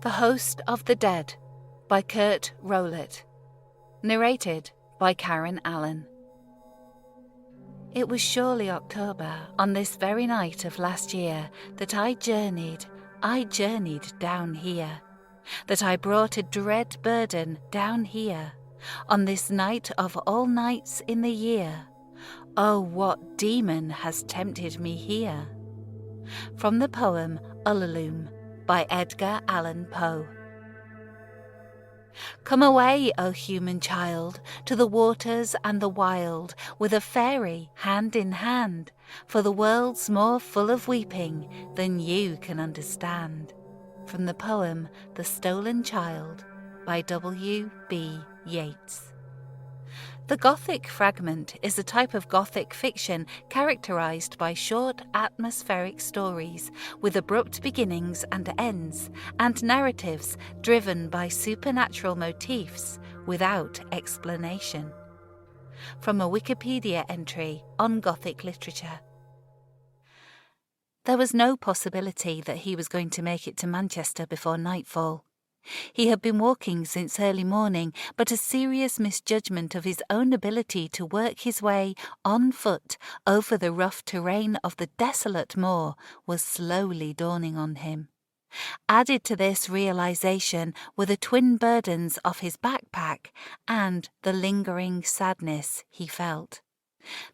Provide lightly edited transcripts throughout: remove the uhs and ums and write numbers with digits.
The Host of the Dead by Curt Rowlett. Narrated by Karen Allen. It was surely October, on this very night of last year, that I journeyed down here, that I brought a dread burden down here, on this night of all nights in the year. Oh, what demon has tempted me here? From the poem Ulalume by Edgar Allan Poe. Come away, O human child, to the waters and the wild, with a fairy hand in hand, for the world's more full of weeping than you can understand. From the poem The Stolen Child by W.B. Yeats. The Gothic fragment is a type of Gothic fiction characterized by short atmospheric stories with abrupt beginnings and ends, and narratives driven by supernatural motifs without explanation. From a Wikipedia entry on Gothic literature. There was no possibility that he was going to make it to Manchester before nightfall. He had been walking since early morning, but a serious misjudgment of his own ability to work his way on foot over the rough terrain of the desolate moor was slowly dawning on him. Added to this realization were the twin burdens of his backpack and the lingering sadness he felt.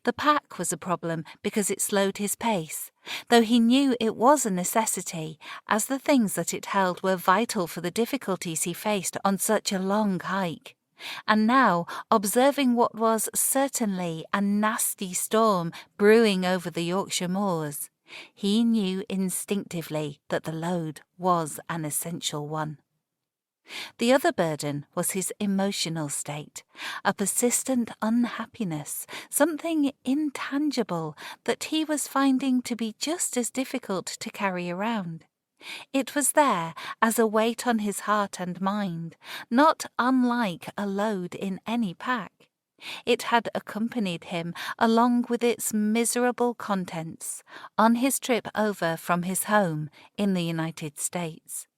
The pack was a problem because it slowed his pace, though he knew it was a necessity, as the things that it held were vital for the difficulties he faced on such a long hike. And now, observing what was certainly a nasty storm brewing over the Yorkshire moors, he knew instinctively that the load was an essential one. The other burden was his emotional state, a persistent unhappiness, something intangible that he was finding to be just as difficult to carry around. It was there as a weight on his heart and mind, not unlike a load in any pack. It had accompanied him, along with its miserable contents, on his trip over from his home in the United States.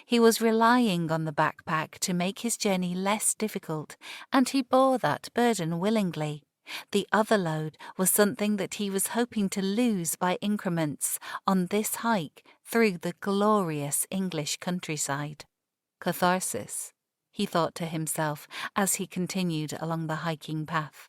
He was relying on the backpack to make his journey less difficult, and he bore that burden willingly. The other load was something that he was hoping to lose by increments on this hike through the glorious English countryside. Catharsis, he thought to himself as he continued along the hiking path.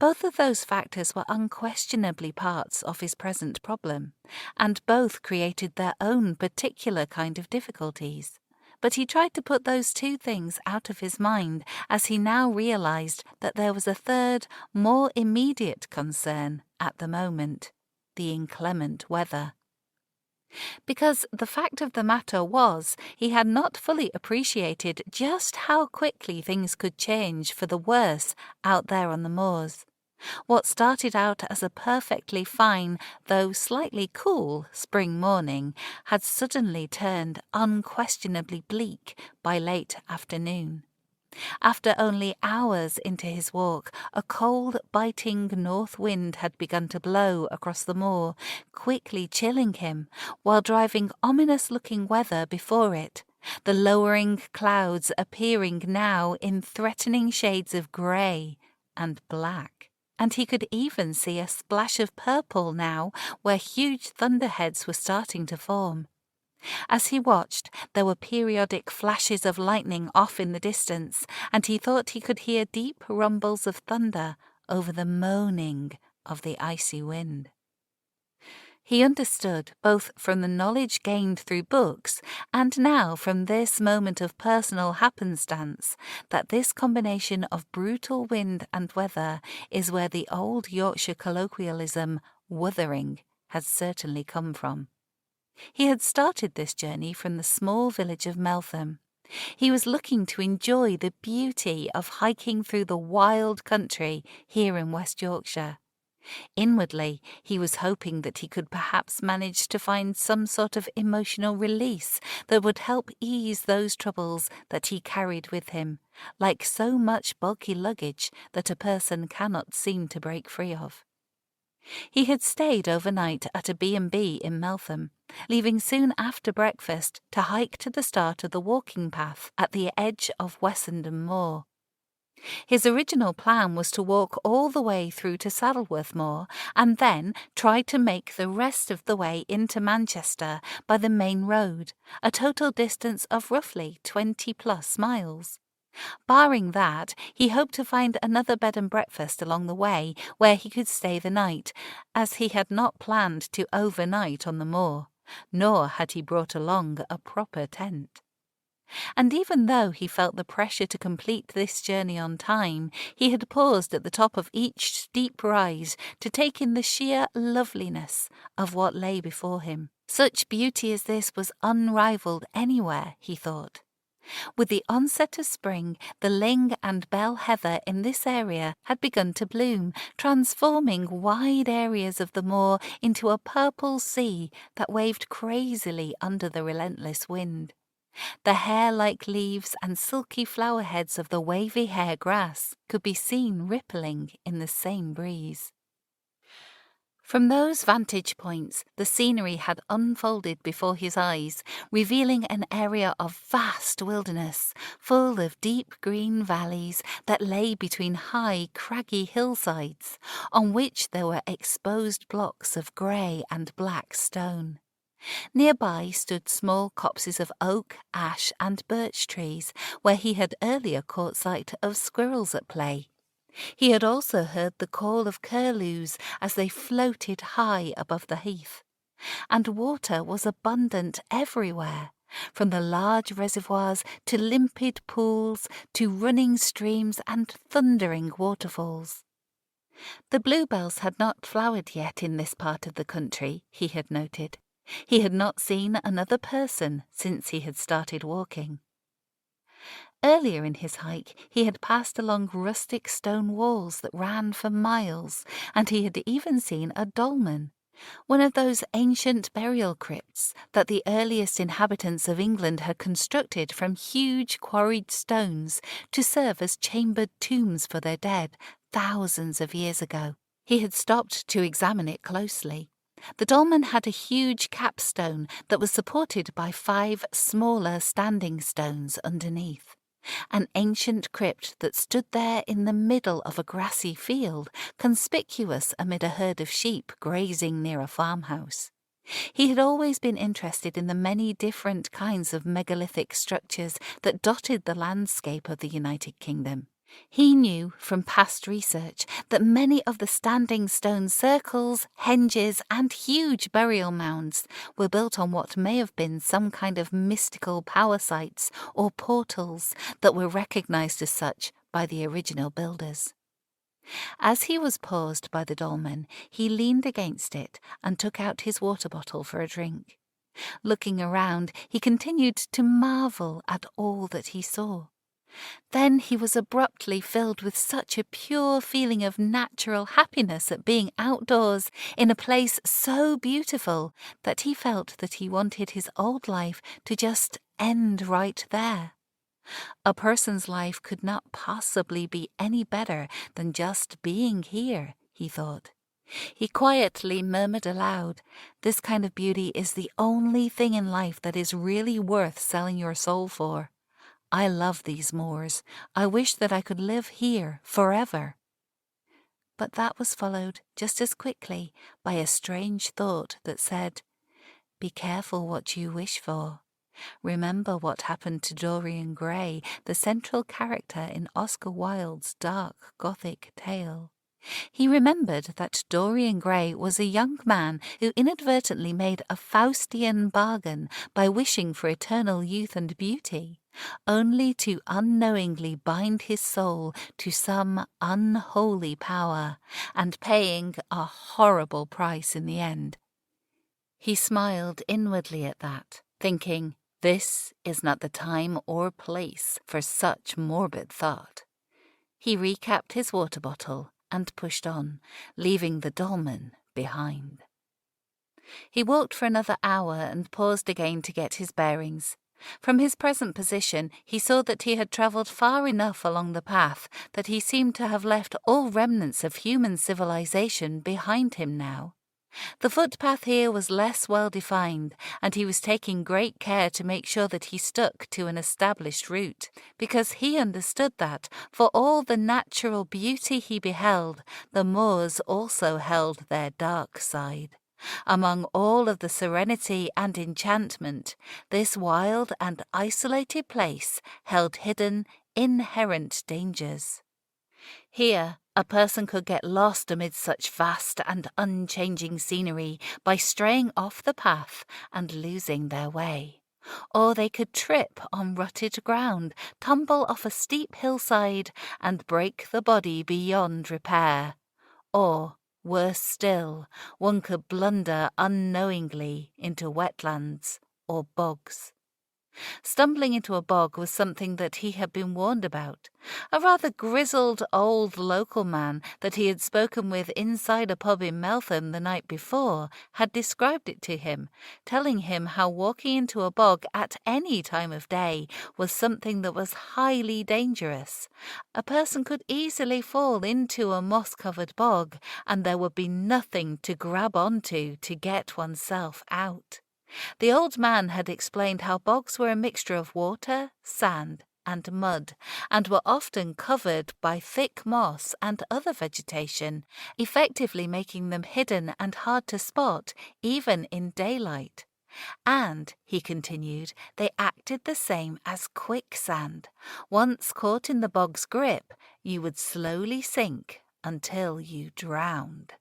Both of those factors were unquestionably parts of his present problem, and both created their own particular kind of difficulties. But he tried to put those two things out of his mind as he now realized that there was a third, more immediate concern at the moment: the inclement weather. Because the fact of the matter was, he had not fully appreciated just how quickly things could change for the worse out there on the moors. What started out as a perfectly fine, though slightly cool, spring morning had suddenly turned unquestionably bleak by late afternoon. After only hours into his walk, a cold, biting north wind had begun to blow across the moor, quickly chilling him, while driving ominous-looking weather before it, the lowering clouds appearing now in threatening shades of grey and black. And he could even see a splash of purple now where huge thunderheads were starting to form. As he watched, there were periodic flashes of lightning off in the distance, and he thought he could hear deep rumbles of thunder over the moaning of the icy wind. He understood, both from the knowledge gained through books and now from this moment of personal happenstance, that this combination of brutal wind and weather is where the old Yorkshire colloquialism "wuthering" had certainly come from. He had started this journey from the small village of Meltham. He was looking to enjoy the beauty of hiking through the wild country here in West Yorkshire. Inwardly, he was hoping that he could perhaps manage to find some sort of emotional release that would help ease those troubles that he carried with him, like so much bulky luggage that a person cannot seem to break free of. He had stayed overnight at a B&B in Meltham, leaving soon after breakfast to hike to the start of the walking path at the edge of Wessenden Moor. His original plan was to walk all the way through to Saddleworth Moor and then try to make the rest of the way into Manchester by the main road, a total distance of roughly 20+ miles. Barring that, he hoped to find another bed and breakfast along the way where he could stay the night, as he had not planned to overnight on the moor, nor had he brought along a proper tent. And even though he felt the pressure to complete this journey on time, he had paused at the top of each steep rise to take in the sheer loveliness of what lay before him. Such beauty as this was unrivalled anywhere, he thought. With the onset of spring, the ling and bell heather in this area had begun to bloom, transforming wide areas of the moor into a purple sea that waved crazily under the relentless wind. The hair-like leaves and silky flower heads of the wavy hair grass could be seen rippling in the same breeze. From those vantage points, the scenery had unfolded before his eyes, revealing an area of vast wilderness, full of deep green valleys that lay between high, craggy hillsides, on which there were exposed blocks of grey and black stone. Nearby stood small copses of oak, ash, and birch trees, where he had earlier caught sight of squirrels at play. He had also heard the call of curlews as they floated high above the heath. And water was abundant everywhere, from the large reservoirs to limpid pools to running streams and thundering waterfalls. The bluebells had not flowered yet in this part of the country, he had noted. He had not seen another person since he had started walking. Earlier in his hike, he had passed along rustic stone walls that ran for miles, and he had even seen a dolmen, one of those ancient burial crypts that the earliest inhabitants of England had constructed from huge quarried stones to serve as chambered tombs for their dead thousands of years ago. He had stopped to examine it closely. The dolmen had a huge capstone that was supported by 5 smaller standing stones underneath. An ancient crypt that stood there in the middle of a grassy field, conspicuous amid a herd of sheep grazing near a farmhouse. He had always been interested in the many different kinds of megalithic structures that dotted the landscape of the United Kingdom. He knew from past research that many of the standing stone circles, henges, and huge burial mounds were built on what may have been some kind of mystical power sites or portals that were recognized as such by the original builders. As he was paused by the dolmen, he leaned against it and took out his water bottle for a drink. Looking around, he continued to marvel at all that he saw. Then he was abruptly filled with such a pure feeling of natural happiness at being outdoors in a place so beautiful that he felt that he wanted his old life to just end right there. A person's life could not possibly be any better than just being here, he thought. He quietly murmured aloud, "This kind of beauty is the only thing in life that is really worth selling your soul for. I love these moors. I wish that I could live here forever." But that was followed just as quickly by a strange thought that said, "Be careful what you wish for. Remember what happened to Dorian Gray, the central character in Oscar Wilde's dark Gothic tale." He remembered that Dorian Gray was a young man who inadvertently made a Faustian bargain by wishing for eternal youth and beauty, only to unknowingly bind his soul to some unholy power, and paying a horrible price in the end. He smiled inwardly at that, thinking, this is not the time or place for such morbid thought. He recapped his water bottle and pushed on, leaving the dolmen behind. He walked for another hour and paused again to get his bearings. From his present position, he saw that he had travelled far enough along the path that he seemed to have left all remnants of human civilization behind him now. The footpath here was less well defined, and he was taking great care to make sure that he stuck to an established route, because he understood that, for all the natural beauty he beheld, the moors also held their dark side. Among all of the serenity and enchantment, this wild and isolated place held hidden, inherent dangers. Here, a person could get lost amid such vast and unchanging scenery by straying off the path and losing their way. Or they could trip on rutted ground, tumble off a steep hillside, and break the body beyond repair. Or, worse still, one could blunder unknowingly into wetlands or bogs. Stumbling into a bog was something that he had been warned about. A rather grizzled old local man that he had spoken with inside a pub in Meltham the night before had described it to him, telling him how walking into a bog at any time of day was something that was highly dangerous. A person could easily fall into a moss-covered bog, and there would be nothing to grab onto to get oneself out. The old man had explained how bogs were a mixture of water, sand, and mud, and were often covered by thick moss and other vegetation, effectively making them hidden and hard to spot, even in daylight. And, he continued, they acted the same as quicksand. Once caught in the bog's grip, you would slowly sink until you drowned.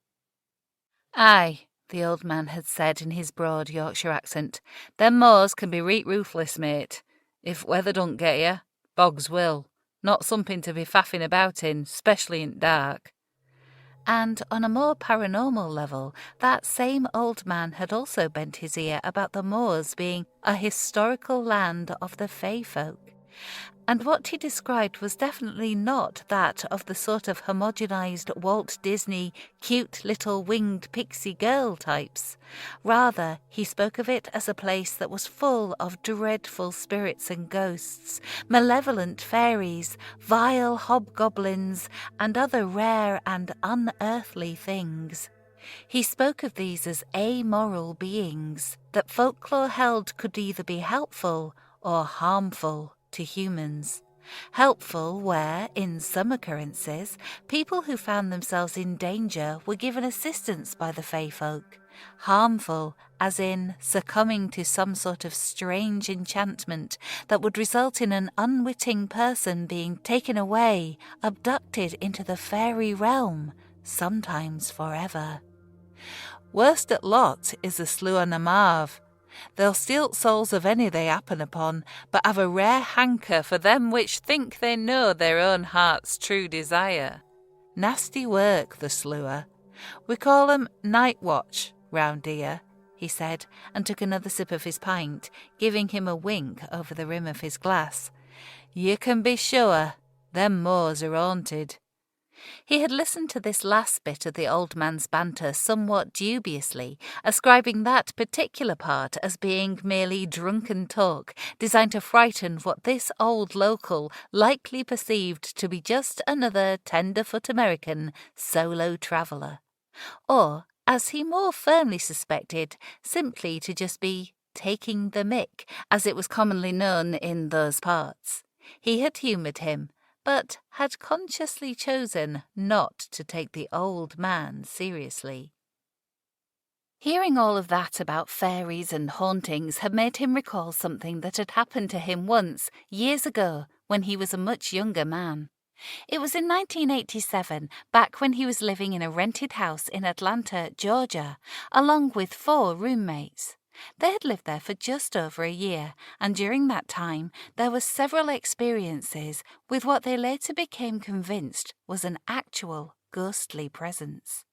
Aye, the old man had said in his broad Yorkshire accent, them moors can be reet ruthless, mate. If weather don't get you, bogs will. Not something to be faffing about in, specially in dark. And on a more paranormal level, that same old man had also bent his ear about the moors being a historical land of the fae folk. And what he described was definitely not that of the sort of homogenized Walt Disney cute little winged pixie girl types. Rather, he spoke of it as a place that was full of dreadful spirits and ghosts, malevolent fairies, vile hobgoblins, and other rare and unearthly things. He spoke of these as amoral beings that folklore held could either be helpful or harmful to humans. Helpful where, in some occurrences, people who found themselves in danger were given assistance by the fae folk. Harmful, as in succumbing to some sort of strange enchantment that would result in an unwitting person being taken away, abducted into the fairy realm, sometimes forever. Worst at lot is the Slua na Marv. They'll steal souls of any they happen upon, but have a rare hanker for them which think they know their own heart's true desire. Nasty work, the Slua. We call 'em night watch round here, he said, and took another sip of his pint, giving him a wink over the rim of his glass. You can be sure, them moors are haunted. He had listened to this last bit of the old man's banter somewhat dubiously, ascribing that particular part as being merely drunken talk designed to frighten what this old local likely perceived to be just another tenderfoot American solo traveller. Or, as he more firmly suspected, simply to just be taking the mick, as it was commonly known in those parts. He had humoured him, but had consciously chosen not to take the old man seriously. Hearing all of that about fairies and hauntings had made him recall something that had happened to him once, years ago, when he was a much younger man. It was in 1987, back when he was living in a rented house in Atlanta, Georgia, along with 4 roommates. They had lived there for just over a year, and during that time there were several experiences with what they later became convinced was an actual ghostly presence.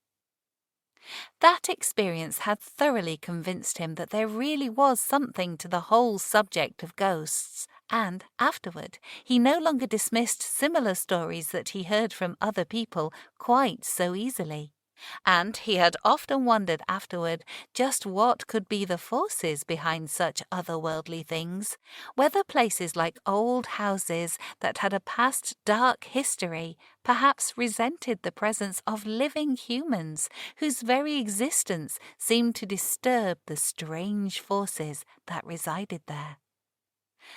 That experience had thoroughly convinced him that there really was something to the whole subject of ghosts, and afterward he no longer dismissed similar stories that he heard from other people quite so easily. And he had often wondered afterward just what could be the forces behind such otherworldly things, whether places like old houses that had a past dark history perhaps resented the presence of living humans whose very existence seemed to disturb the strange forces that resided there.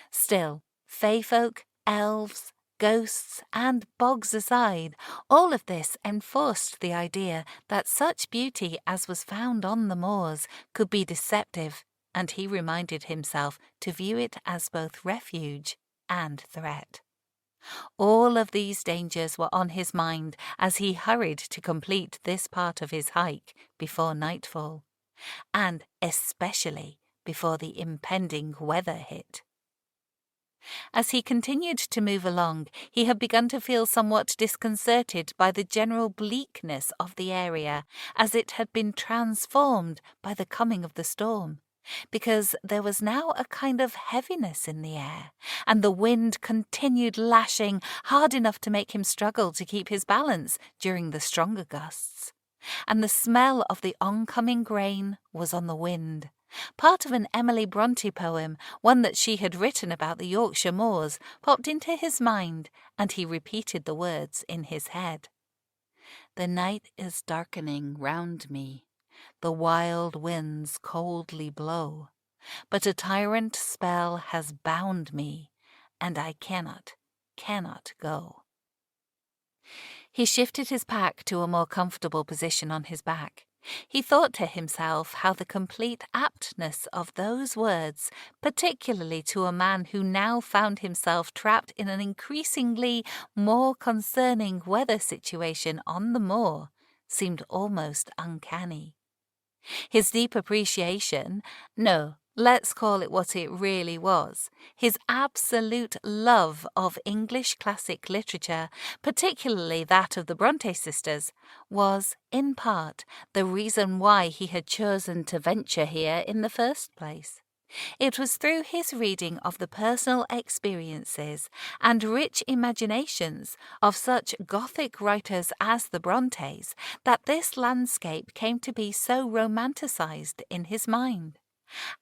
Still, fayfolk, elves, ghosts, and bogs aside, all of this enforced the idea that such beauty as was found on the moors could be deceptive, and he reminded himself to view it as both refuge and threat. All of these dangers were on his mind as he hurried to complete this part of his hike before nightfall, and especially before the impending weather hit. As he continued to move along, he had begun to feel somewhat disconcerted by the general bleakness of the area as it had been transformed by the coming of the storm, because there was now a kind of heaviness in the air, and the wind continued lashing hard enough to make him struggle to keep his balance during the stronger gusts. And the smell of the oncoming grain was on the wind. Part of an Emily Bronte poem, one that she had written about the Yorkshire moors, popped into his mind, and he repeated the words in his head. The night is darkening round me, the wild winds coldly blow, but a tyrant spell has bound me, and I cannot go. He shifted his pack to a more comfortable position on his back. He thought to himself how the complete aptness of those words, particularly to a man who now found himself trapped in an increasingly more concerning weather situation on the moor, seemed almost uncanny. His deep appreciation, no, let's call it what it really was, his absolute love of English classic literature, particularly that of the Bronte sisters, was, in part, the reason why he had chosen to venture here in the first place. It was through his reading of the personal experiences and rich imaginations of such Gothic writers as the Brontes that this landscape came to be so romanticized in his mind.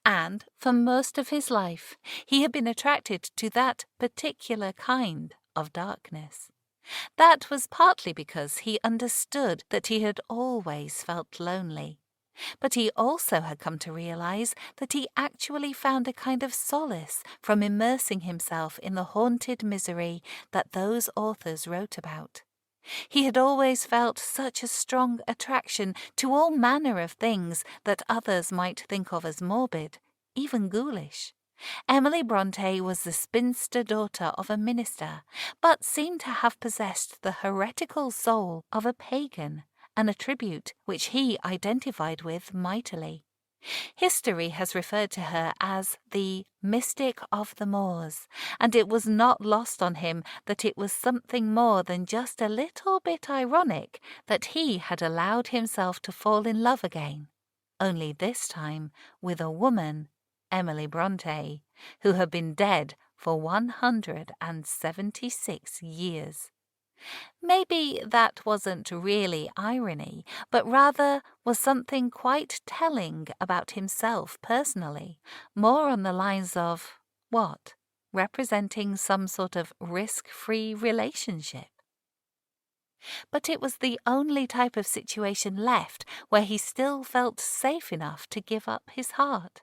And for most of his life, he had been attracted to that particular kind of darkness. That was partly because he understood that he had always felt lonely. But he also had come to realize that he actually found a kind of solace from immersing himself in the haunted misery that those authors wrote about. He had always felt such a strong attraction to all manner of things that others might think of as morbid, even ghoulish. Emily Bronte was the spinster daughter of a minister, but seemed to have possessed the heretical soul of a pagan, an attribute which he identified with mightily. History has referred to her as the mystic of the moors, and it was not lost on him that it was something more than just a little bit ironic that he had allowed himself to fall in love again, only this time with a woman, Emily Bronte, who had been dead for 176 years. Maybe that wasn't really irony, but rather was something quite telling about himself personally, more on the lines of, what, representing some sort of risk-free relationship. But it was the only type of situation left where he still felt safe enough to give up his heart.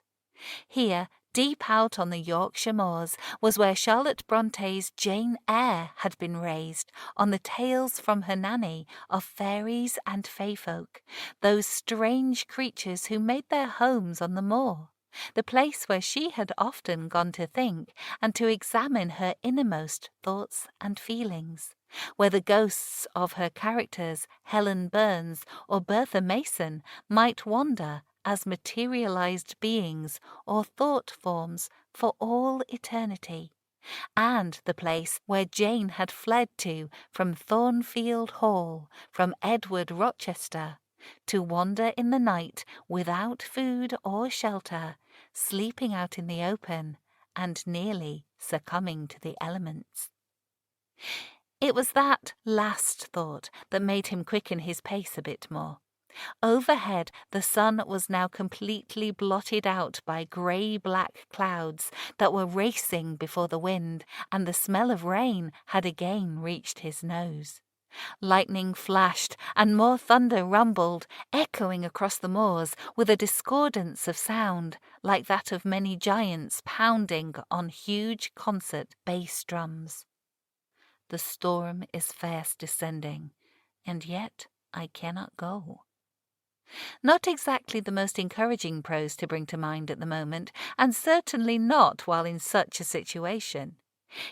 Here, deep out on the Yorkshire moors, was where Charlotte Bronte's Jane Eyre had been raised on the tales from her nanny of fairies and fayfolk, those strange creatures who made their homes on the moor, the place where she had often gone to think and to examine her innermost thoughts and feelings, where the ghosts of her characters, Helen Burns or Bertha Mason, might wander as materialized beings or thought forms for all eternity, and the place where Jane had fled to from Thornfield Hall, from Edward Rochester, to wander in the night without food or shelter, sleeping out in the open, and nearly succumbing to the elements. It was that last thought that made him quicken his pace a bit more. Overhead, the sun was now completely blotted out by grey-black clouds that were racing before the wind, and the smell of rain had again reached his nose. Lightning flashed, and more thunder rumbled, echoing across the moors with a discordance of sound like that of many giants pounding on huge concert bass drums. The storm is fast descending, and yet I cannot go. Not exactly the most encouraging prose to bring to mind at the moment, and certainly not while in such a situation.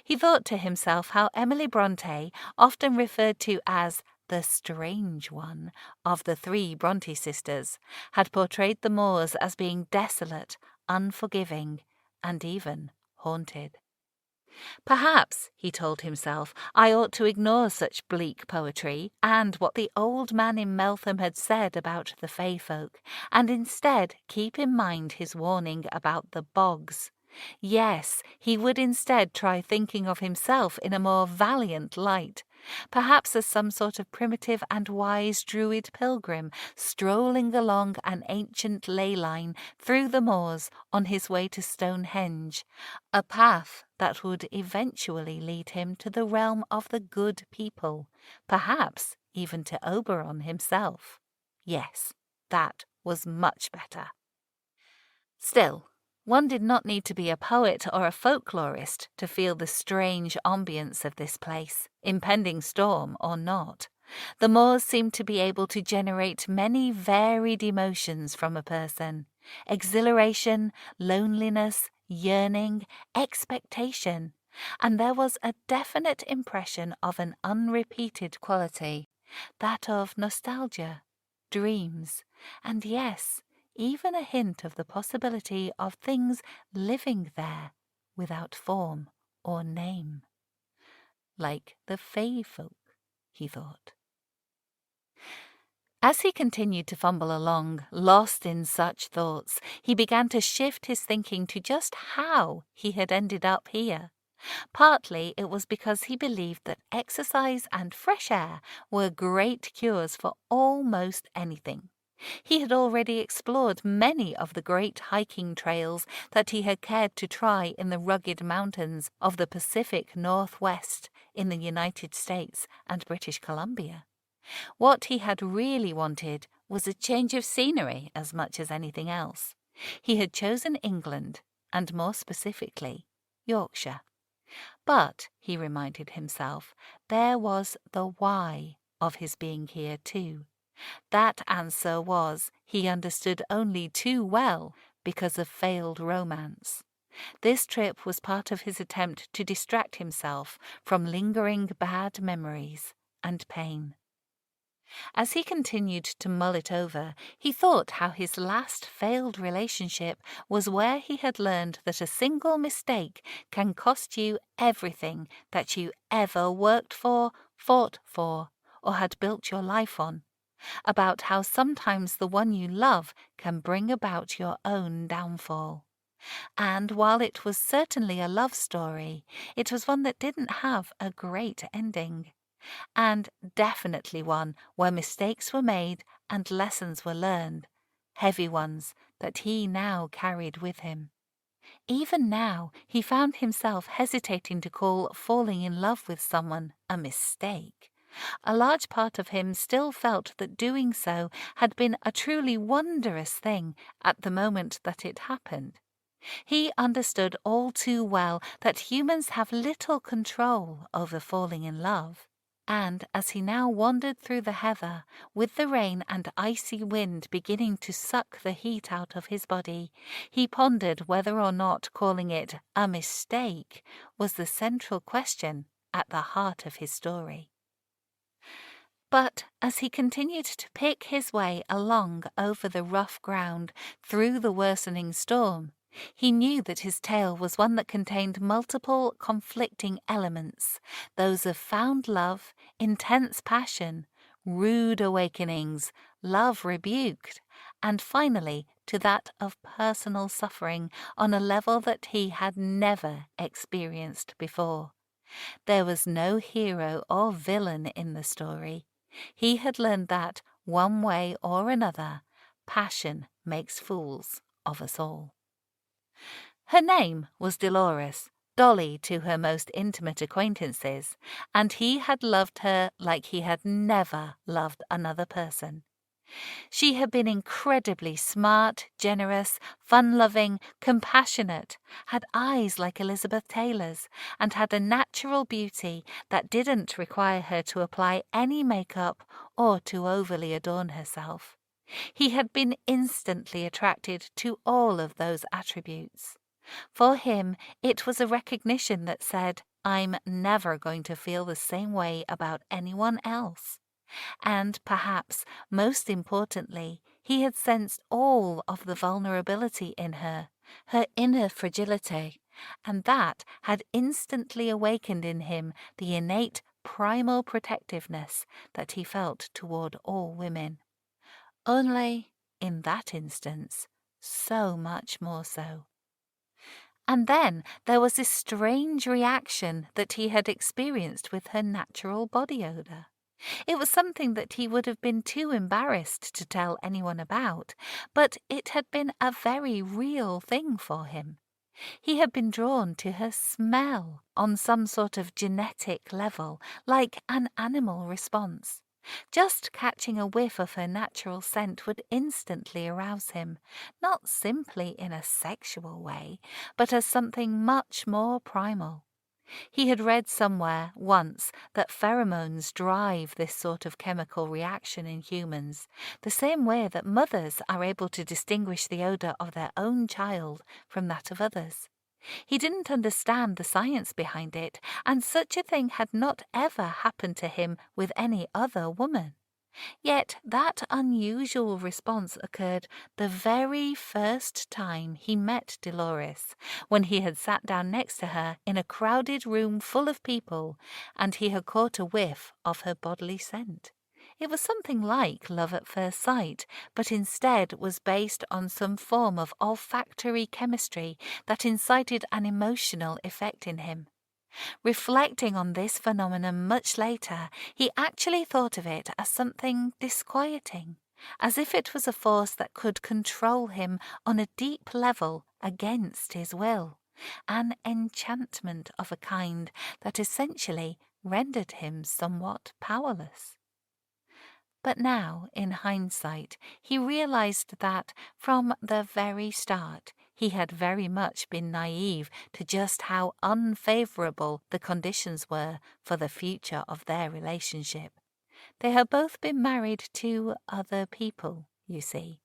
He thought to himself how Emily Bronte, often referred to as the strange one of the three Bronte sisters, had portrayed the moors as being desolate, unforgiving, and even haunted. Perhaps, he told himself, I ought to ignore such bleak poetry and what the old man in Meltham had said about the Fey folk, and instead keep in mind his warning about the bogs. Yes, he would instead try thinking of himself in a more valiant light, perhaps as some sort of primitive and wise druid pilgrim strolling along an ancient ley line through the moors on his way to Stonehenge, a path that would eventually lead him to the realm of the good people, perhaps even to Oberon himself. Yes, that was much better. Still, one did not need to be a poet or a folklorist to feel the strange ambience of this place, impending storm or not. The moors seemed to be able to generate many varied emotions from a person: exhilaration, loneliness, yearning, expectation, and there was a definite impression of an unrepeated quality, that of nostalgia, dreams, and yes, even a hint of the possibility of things living there without form or name. Like the Fey folk, he thought. As he continued to fumble along, lost in such thoughts, he began to shift his thinking to just how he had ended up here. Partly it was because he believed that exercise and fresh air were great cures for almost anything. He had already explored many of the great hiking trails that he had cared to try in the rugged mountains of the Pacific Northwest in the United States and British Columbia. What he had really wanted was a change of scenery as much as anything else. He had chosen England, and more specifically, Yorkshire. But, he reminded himself, there was the why of his being here too. That answer was, he understood only too well, because of failed romance. This trip was part of his attempt to distract himself from lingering bad memories and pain. As he continued to mull it over, he thought how his last failed relationship was where he had learned that a single mistake can cost you everything that you ever worked for, fought for, or had built your life on. About how sometimes the one you love can bring about your own downfall. And while it was certainly a love story, it was one that didn't have a great ending. And definitely one where mistakes were made and lessons were learned, heavy ones that he now carried with him. Even now, he found himself hesitating to call falling in love with someone a mistake. A large part of him still felt that doing so had been a truly wondrous thing at the moment that it happened. He understood all too well that humans have little control over falling in love. And as he now wandered through the heather, with the rain and icy wind beginning to suck the heat out of his body, he pondered whether or not calling it a mistake was the central question at the heart of his story. But as he continued to pick his way along over the rough ground through the worsening storm, he knew that his tale was one that contained multiple conflicting elements, those of found love, intense passion, rude awakenings, love rebuked, and finally to that of personal suffering on a level that he had never experienced before. There was no hero or villain in the story. He had learned that one way or another, passion makes fools of us all. Her name was Dolores, Dolly to her most intimate acquaintances, and he had loved her like he had never loved another person. She had been incredibly smart, generous, fun-loving, compassionate, had eyes like Elizabeth Taylor's, and had a natural beauty that didn't require her to apply any makeup or to overly adorn herself. He had been instantly attracted to all of those attributes. For him, it was a recognition that said, I'm never going to feel the same way about anyone else. And perhaps most importantly, he had sensed all of the vulnerability in her, her inner fragility, and that had instantly awakened in him the innate primal protectiveness that he felt toward all women. Only, in that instance, so much more so. And then there was this strange reaction that he had experienced with her natural body odour. It was something that he would have been too embarrassed to tell anyone about, but it had been a very real thing for him. He had been drawn to her smell on some sort of genetic level, like an animal response. Just catching a whiff of her natural scent would instantly arouse him, not simply in a sexual way, but as something much more primal. He had read somewhere once that pheromones drive this sort of chemical reaction in humans, the same way that mothers are able to distinguish the odour of their own child from that of others. He didn't understand the science behind it, and such a thing had not ever happened to him with any other woman. Yet that unusual response occurred the very first time he met Dolores, when he had sat down next to her in a crowded room full of people, and he had caught a whiff of her bodily scent. It was something like love at first sight, but instead was based on some form of olfactory chemistry that incited an emotional effect in him. Reflecting on this phenomenon much later, he actually thought of it as something disquieting, as if it was a force that could control him on a deep level against his will, an enchantment of a kind that essentially rendered him somewhat powerless. But now, in hindsight, he realized that, from the very start, he had very much been naive to just how unfavourable the conditions were for the future of their relationship. They had both been married to other people, you see.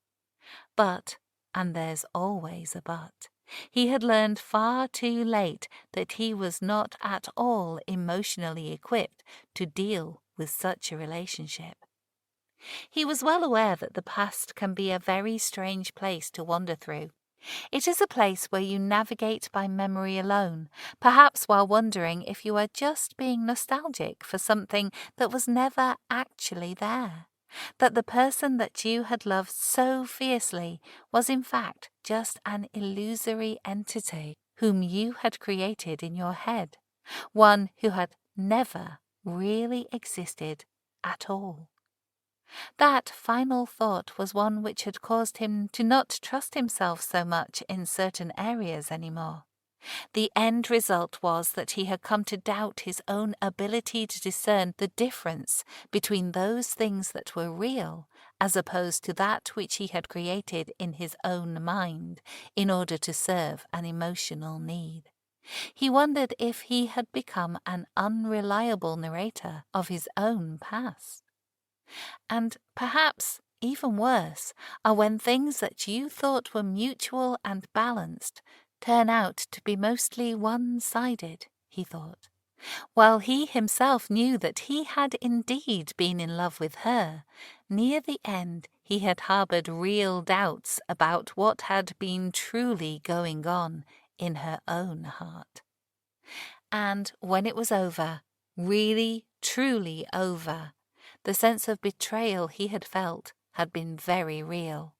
But, and there's always a but, he had learned far too late that he was not at all emotionally equipped to deal with such a relationship. He was well aware that the past can be a very strange place to wander through. It is a place where you navigate by memory alone, perhaps while wondering if you are just being nostalgic for something that was never actually there, that the person that you had loved so fiercely was in fact just an illusory entity whom you had created in your head, one who had never really existed at all. That final thought was one which had caused him to not trust himself so much in certain areas anymore. The end result was that he had come to doubt his own ability to discern the difference between those things that were real as opposed to that which he had created in his own mind in order to serve an emotional need. He wondered if he had become an unreliable narrator of his own past. And perhaps even worse are when things that you thought were mutual and balanced turn out to be mostly one-sided, he thought. While he himself knew that he had indeed been in love with her, near the end he had harboured real doubts about what had been truly going on in her own heart. And when it was over, really, truly over, the sense of betrayal he had felt had been very real.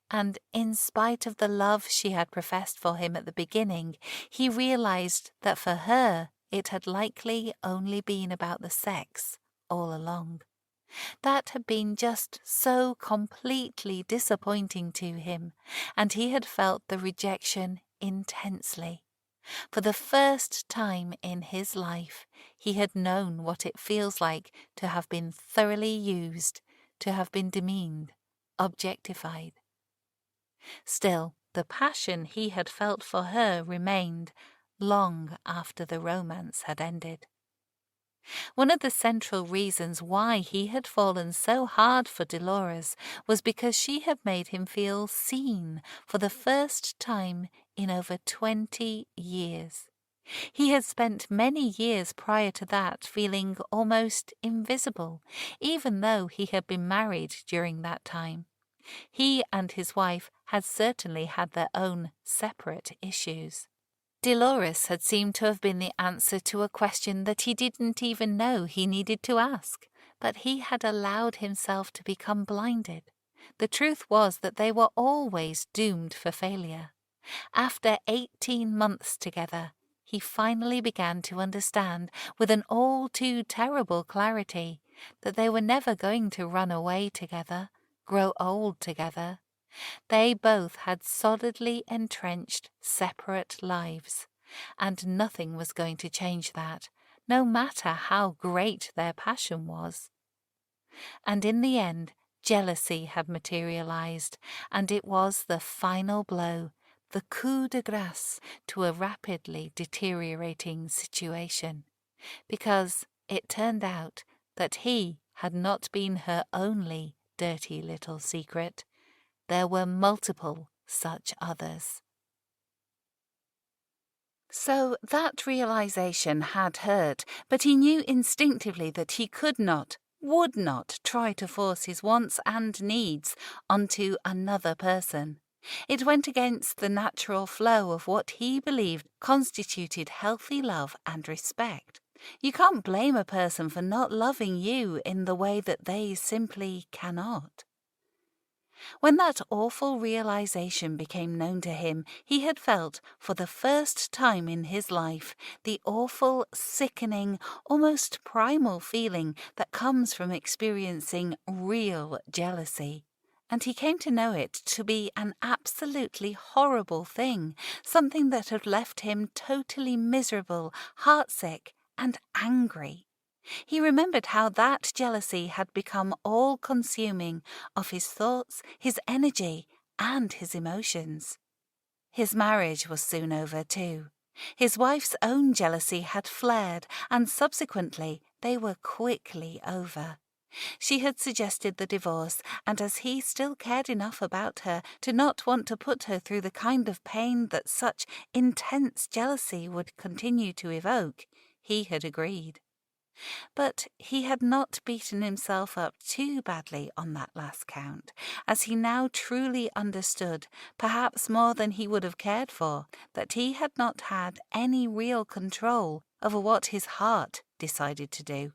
And in spite of the love she had professed for him at the beginning, he realized that for her it had likely only been about the sex all along. That had been just so completely disappointing to him, and he had felt the rejection intensely. For the first time in his life, he had known what it feels like to have been thoroughly used, to have been demeaned, objectified. Still, the passion he had felt for her remained long after the romance had ended. One of the central reasons why he had fallen so hard for Dolores was because she had made him feel seen for the first time in over 20 years. He had spent many years prior to that feeling almost invisible, even though he had been married during that time. He and his wife had certainly had their own separate issues. Dolores had seemed to have been the answer to a question that he didn't even know he needed to ask, but he had allowed himself to become blinded. The truth was that they were always doomed for failure. After 18 months together, he finally began to understand, with an all too terrible clarity, that they were never going to run away together, grow old together. They both had solidly entrenched separate lives, and nothing was going to change that, no matter how great their passion was. And in the end, jealousy had materialized, and it was the final blow, the coup de grace to a rapidly deteriorating situation, because it turned out that he had not been her only dirty little secret. There were multiple such others. So that realization had hurt, but he knew instinctively that he could not, would not try to force his wants and needs onto another person. It went against the natural flow of what he believed constituted healthy love and respect. You can't blame a person for not loving you in the way that they simply cannot. When that awful realization became known to him, he had felt, for the first time in his life, the awful, sickening, almost primal feeling that comes from experiencing real jealousy. And he came to know it to be an absolutely horrible thing, something that had left him totally miserable, heartsick, and angry. He remembered how that jealousy had become all-consuming of his thoughts, his energy, and his emotions. His marriage was soon over too. His wife's own jealousy had flared, and subsequently they were quickly over. She had suggested the divorce, and as he still cared enough about her to not want to put her through the kind of pain that such intense jealousy would continue to evoke, he had agreed. But he had not beaten himself up too badly on that last count, as he now truly understood, perhaps more than he would have cared for, that he had not had any real control over what his heart decided to do.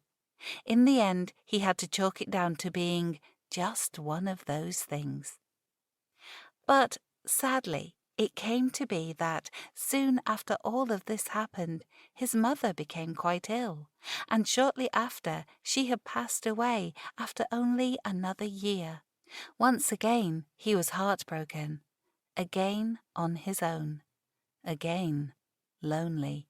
In the end, he had to chalk it down to being just one of those things. But, sadly, it came to be that, soon after all of this happened, his mother became quite ill, and shortly after she had passed away after only another year. Once again he was heartbroken, again on his own, again lonely.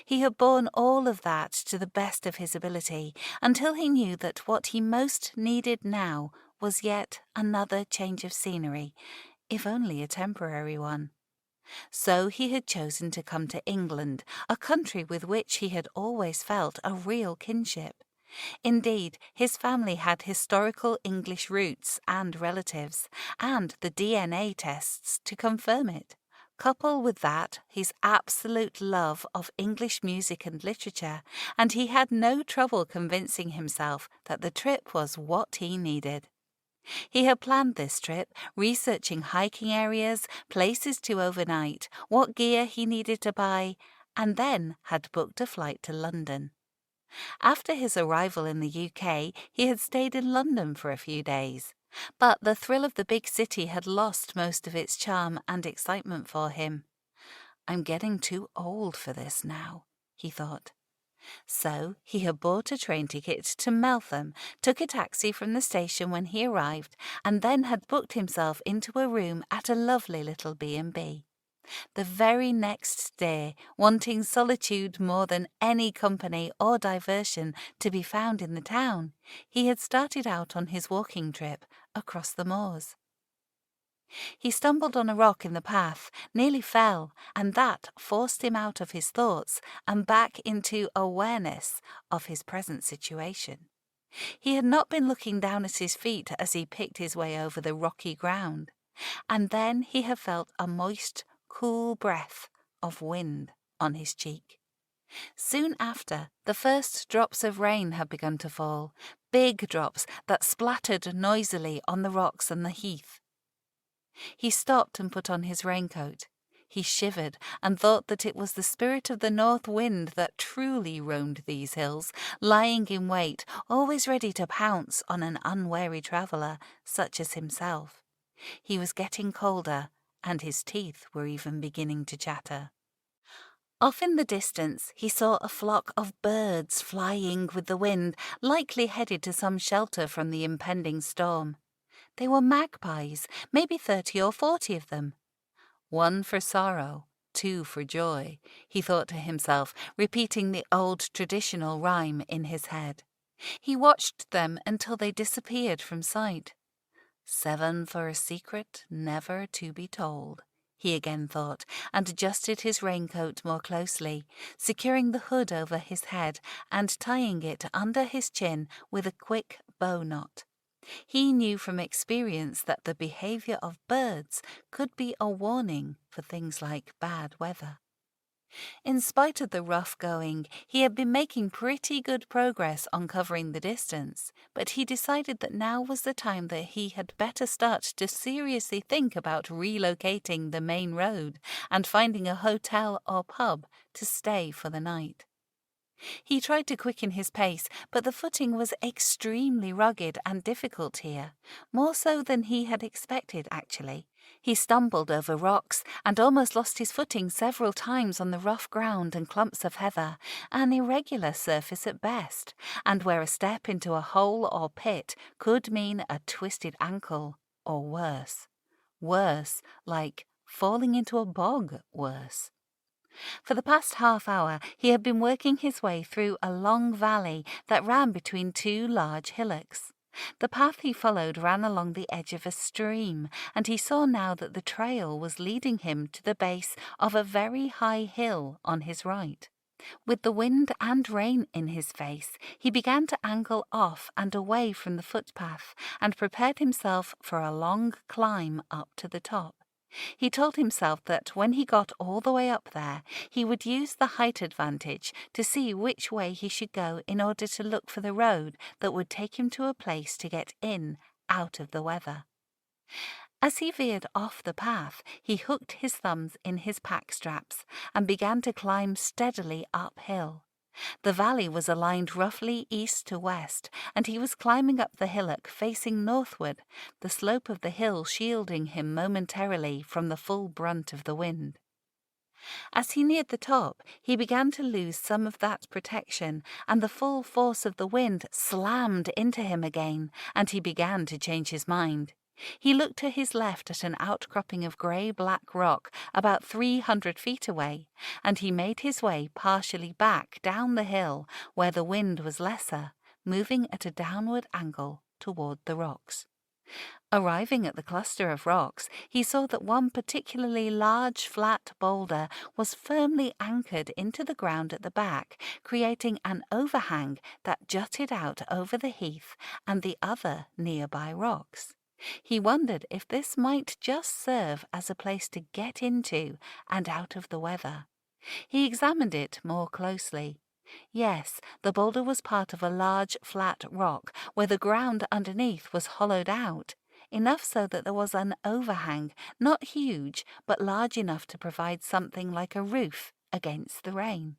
He had borne all of that to the best of his ability, until he knew that what he most needed now was yet another change of scenery, if only a temporary one. So he had chosen to come to England, a country with which he had always felt a real kinship. Indeed, his family had historical English roots and relatives, and the DNA tests to confirm it. Couple with that his absolute love of English music and literature, and he had no trouble convincing himself that the trip was what he needed. He had planned this trip, researching hiking areas, places to overnight, what gear he needed to buy, and then had booked a flight to London. After his arrival in the UK, he had stayed in London for a few days. But the thrill of the big city had lost most of its charm and excitement for him. "I'm getting too old for this now," he thought. So he had bought a train ticket to Meltham, took a taxi from the station when he arrived, and then had booked himself into a room at a lovely little B&B. The very next day, wanting solitude more than any company or diversion to be found in the town, he had started out on his walking trip across the moors. He stumbled on a rock in the path, nearly fell, and that forced him out of his thoughts and back into awareness of his present situation. He had not been looking down at his feet as he picked his way over the rocky ground, and then he had felt a moist, cool breath of wind on his cheek. Soon after, the first drops of rain had begun to fall, big drops that splattered noisily on the rocks and the heath. He stopped and put on his raincoat. He shivered and thought that it was the spirit of the north wind that truly roamed these hills, lying in wait, always ready to pounce on an unwary traveller such as himself. He was getting colder, and his teeth were even beginning to chatter. Off in the distance he saw a flock of birds flying with the wind, likely headed to some shelter from the impending storm. They were magpies, maybe 30 or 40 of them. 1 for sorrow, 2 for joy, he thought to himself, repeating the old traditional rhyme in his head. He watched them until they disappeared from sight. 7 for a secret never to be told, he again thought, and adjusted his raincoat more closely, securing the hood over his head and tying it under his chin with a quick bow knot. He knew from experience that the behavior of birds could be a warning for things like bad weather. In spite of the rough going, he had been making pretty good progress on covering the distance, but he decided that now was the time that he had better start to seriously think about relocating the main road and finding a hotel or pub to stay for the night. He tried to quicken his pace, but the footing was extremely rugged and difficult here, more so than he had expected, actually. He stumbled over rocks and almost lost his footing several times on the rough ground and clumps of heather, an irregular surface at best, and where a step into a hole or pit could mean a twisted ankle, or worse. Worse, like falling into a bog worse. For the past half hour he had been working his way through a long valley that ran between 2 large hillocks. The path he followed ran along the edge of a stream, and he saw now that the trail was leading him to the base of a very high hill on his right. With the wind and rain in his face, he began to angle off and away from the footpath and prepared himself for a long climb up to the top. He told himself that when he got all the way up there, he would use the height advantage to see which way he should go in order to look for the road that would take him to a place to get in, out of the weather. As he veered off the path, he hooked his thumbs in his pack straps and began to climb steadily uphill. The valley was aligned roughly east to west, and he was climbing up the hillock facing northward, the slope of the hill shielding him momentarily from the full brunt of the wind. As he neared the top, he began to lose some of that protection, and the full force of the wind slammed into him again, and he began to change his mind. He looked to his left at an outcropping of grey-black rock about 300 feet away, and he made his way partially back down the hill where the wind was lesser, moving at a downward angle toward the rocks. Arriving at the cluster of rocks, he saw that one particularly large flat boulder was firmly anchored into the ground at the back, creating an overhang that jutted out over the heath and the other nearby rocks. He wondered if this might just serve as a place to get into and out of the weather. He examined it more closely. Yes, the boulder was part of a large flat rock where the ground underneath was hollowed out, enough so that there was an overhang, not huge, but large enough to provide something like a roof against the rain.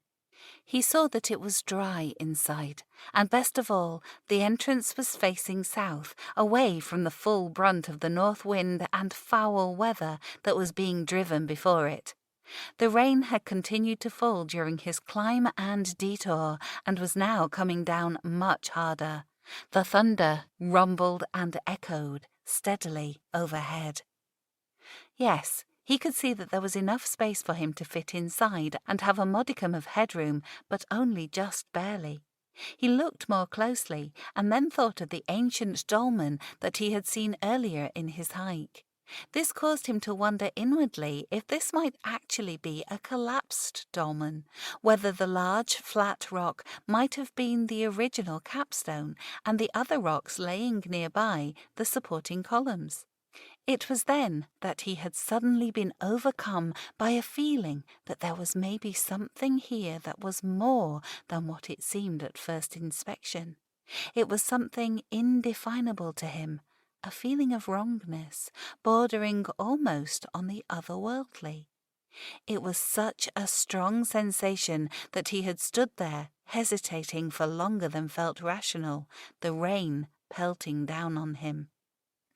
He saw that it was dry inside, and best of all, the entrance was facing south, away from the full brunt of the north wind and foul weather that was being driven before it. The rain had continued to fall during his climb and detour, and was now coming down much harder. The thunder rumbled and echoed steadily overhead. Yes, he could see that there was enough space for him to fit inside and have a modicum of headroom, but only just barely. He looked more closely, and then thought of the ancient dolmen that he had seen earlier in his hike. This caused him to wonder inwardly if this might actually be a collapsed dolmen, whether the large flat rock might have been the original capstone, and the other rocks laying nearby the supporting columns. It was then that he had suddenly been overcome by a feeling that there was maybe something here that was more than what it seemed at first inspection. It was something indefinable to him, a feeling of wrongness, bordering almost on the otherworldly. It was such a strong sensation that he had stood there, hesitating for longer than felt rational, the rain pelting down on him.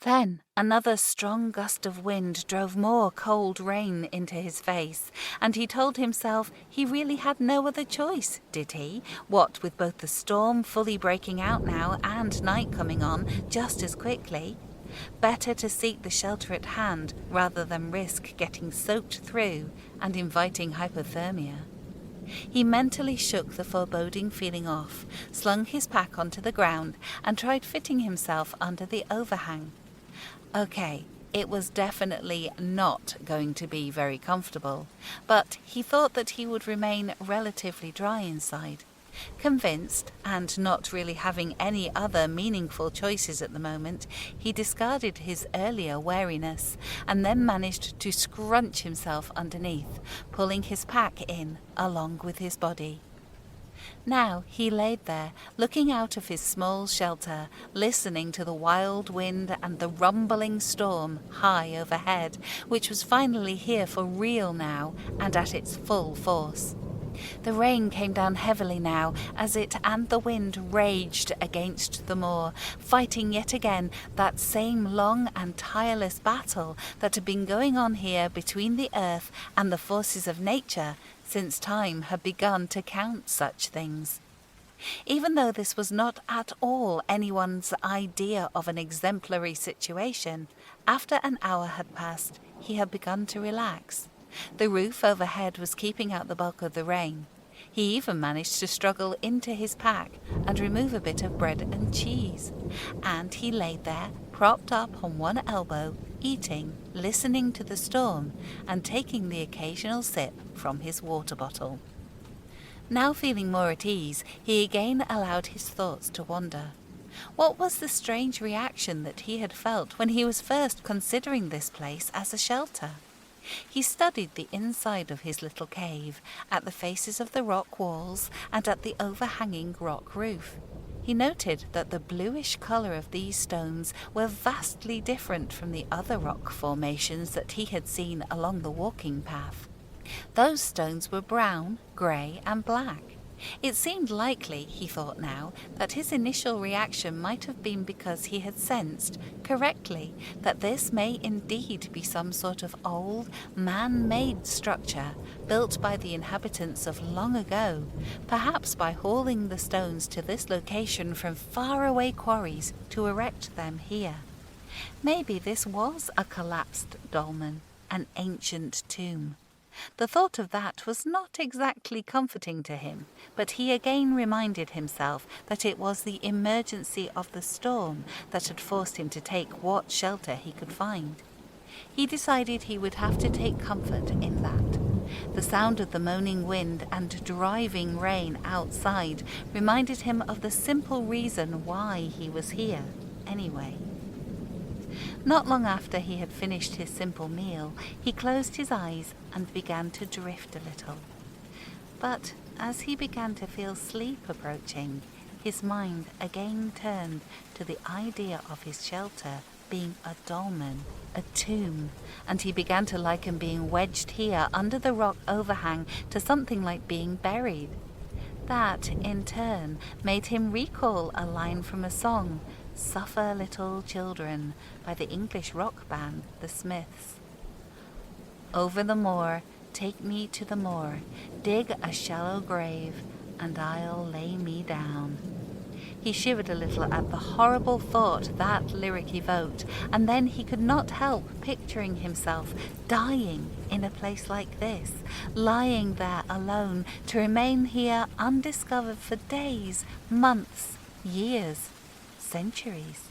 Then another strong gust of wind drove more cold rain into his face, and he told himself he really had no other choice, did he? What with both the storm fully breaking out now and night coming on just as quickly. Better to seek the shelter at hand rather than risk getting soaked through and inviting hypothermia. He mentally shook the foreboding feeling off, slung his pack onto the ground, and tried fitting himself under the overhang. Okay, it was definitely not going to be very comfortable, but he thought that he would remain relatively dry inside. Convinced, and not really having any other meaningful choices at the moment, he discarded his earlier wariness, and then managed to scrunch himself underneath, pulling his pack in along with his body. Now he laid there, looking out of his small shelter, listening to the wild wind and the rumbling storm high overhead, which was finally here for real now and at its full force. The rain came down heavily now as it and the wind raged against the moor, fighting yet again that same long and tireless battle that had been going on here between the earth and the forces of nature since time had begun to count such things. Even though this was not at all anyone's idea of an exemplary situation, after an hour had passed, he had begun to relax. The roof overhead was keeping out the bulk of the rain. He even managed to struggle into his pack and remove a bit of bread and cheese. And he lay there, propped up on one elbow, eating, listening to the storm, and taking the occasional sip from his water bottle. Now feeling more at ease, he again allowed his thoughts to wander. What was the strange reaction that he had felt when he was first considering this place as a shelter? He studied the inside of his little cave, at the faces of the rock walls and at the overhanging rock roof. He noted that the bluish colour of these stones were vastly different from the other rock formations that he had seen along the walking path. Those stones were brown, grey and black. It seemed likely, he thought now, that his initial reaction might have been because he had sensed, correctly, that this may indeed be some sort of old, man-made structure built by the inhabitants of long ago, perhaps by hauling the stones to this location from faraway quarries to erect them here. Maybe this was a collapsed dolmen, an ancient tomb. The thought of that was not exactly comforting to him, but he again reminded himself that it was the emergency of the storm that had forced him to take what shelter he could find. He decided he would have to take comfort in that. The sound of the moaning wind and driving rain outside reminded him of the simple reason why he was here, anyway. Not long after he had finished his simple meal, he closed his eyes and began to drift a little. But as he began to feel sleep approaching, his mind again turned to the idea of his shelter being a dolmen, a tomb, and he began to liken being wedged here under the rock overhang to something like being buried. That, in turn, made him recall a line from a song, "Suffer Little Children," by the English rock band The Smiths. Over the moor, Take me to the moor, dig a shallow grave, and I'll lay me down. He shivered a little at the horrible thought that lyric evoked, and then he could not help picturing himself dying in a place like this, lying there alone, to remain here undiscovered for days, months, years, centuries.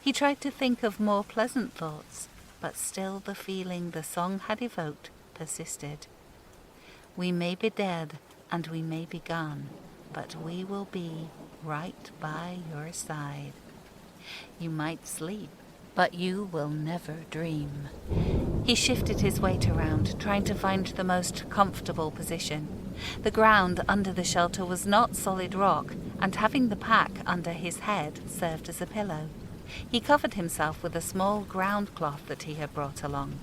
He tried to think of more pleasant thoughts, but still the feeling the song had evoked persisted. We may be dead and we may be gone, but we will be right by your side. You might sleep, but you will never dream. He shifted his weight around, trying to find the most comfortable position. The ground under the shelter was not solid rock, and having the pack under his head served as a pillow. He covered himself with a small ground cloth that he had brought along.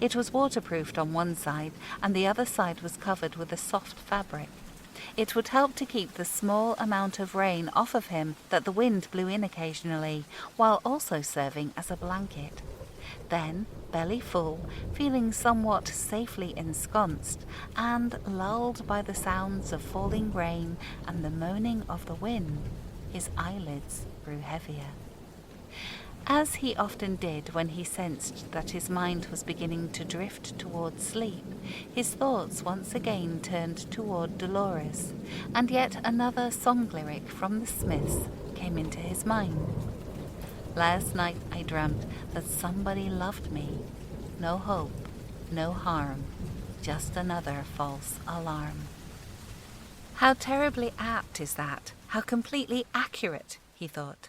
It was waterproofed on one side, and the other side was covered with a soft fabric. It would help to keep the small amount of rain off of him that the wind blew in occasionally, while also serving as a blanket. Then, belly full, feeling somewhat safely ensconced, and lulled by the sounds of falling rain and the moaning of the wind, his eyelids grew heavier. As he often did when he sensed that his mind was beginning to drift toward sleep, his thoughts once again turned toward Dolores, and yet another song lyric from the Smiths came into his mind. Last night I dreamt that somebody loved me. No hope, no harm, just another false alarm. How terribly apt is that, how completely accurate, he thought.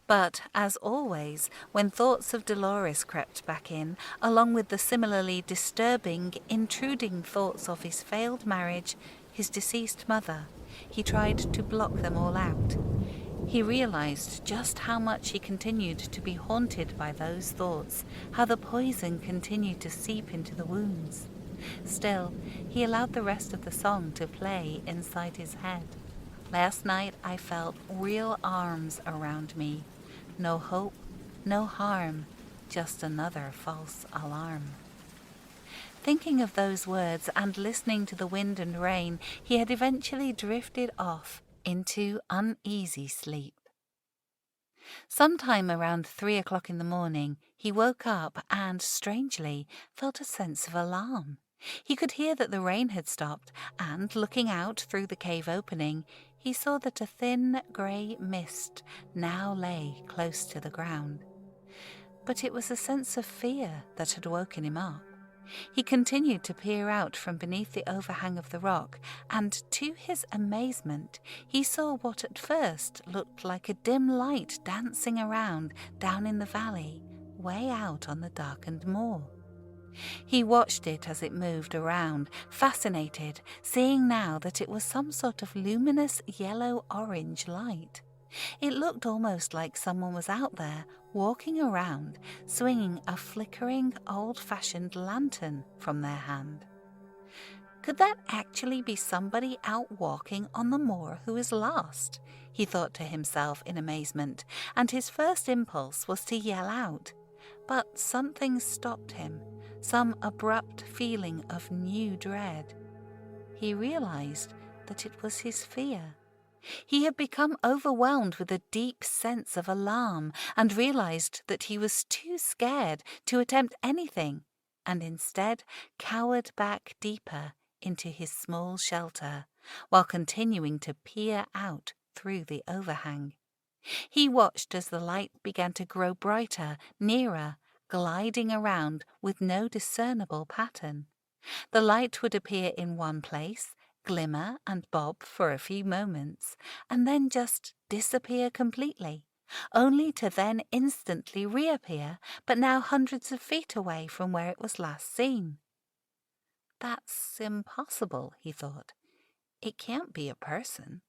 But, as always, when thoughts of Dolores crept back in, along with the similarly disturbing, intruding thoughts of his failed marriage, his deceased mother, he tried to block them all out. He realized just how much he continued to be haunted by those thoughts, how the poison continued to seep into the wounds. Still, he allowed the rest of the song to play inside his head. Last night I felt real arms around me. No hope, no harm, just another false alarm. Thinking of those words and listening to the wind and rain, he had eventually drifted off into uneasy sleep. Sometime around 3 o'clock in the morning, he woke up and, strangely, felt a sense of alarm. He could hear that the rain had stopped, and, looking out through the cave opening, he saw that a thin grey mist now lay close to the ground. But it was a sense of fear that had woken him up. He continued to peer out from beneath the overhang of the rock, and to his amazement, he saw what at first looked like a dim light dancing around down in the valley, way out on the darkened moor. He watched it as it moved around, fascinated, seeing now that it was some sort of luminous yellow-orange light. It looked almost like someone was out there, walking around, swinging a flickering, old-fashioned lantern from their hand. Could that actually be somebody out walking on the moor who is lost? He thought to himself in amazement, and his first impulse was to yell out. But something stopped him, some abrupt feeling of new dread. He realized that it was his fear. He had become overwhelmed with a deep sense of alarm and realized that he was too scared to attempt anything, and instead cowered back deeper into his small shelter while continuing to peer out through the overhang. He watched as the light began to grow brighter, nearer, gliding around with no discernible pattern. The light would appear in one place, glimmer and bob for a few moments, and then just disappear completely, only to then instantly reappear, but now hundreds of feet away from where it was last seen. That's impossible, he thought. It can't be a person.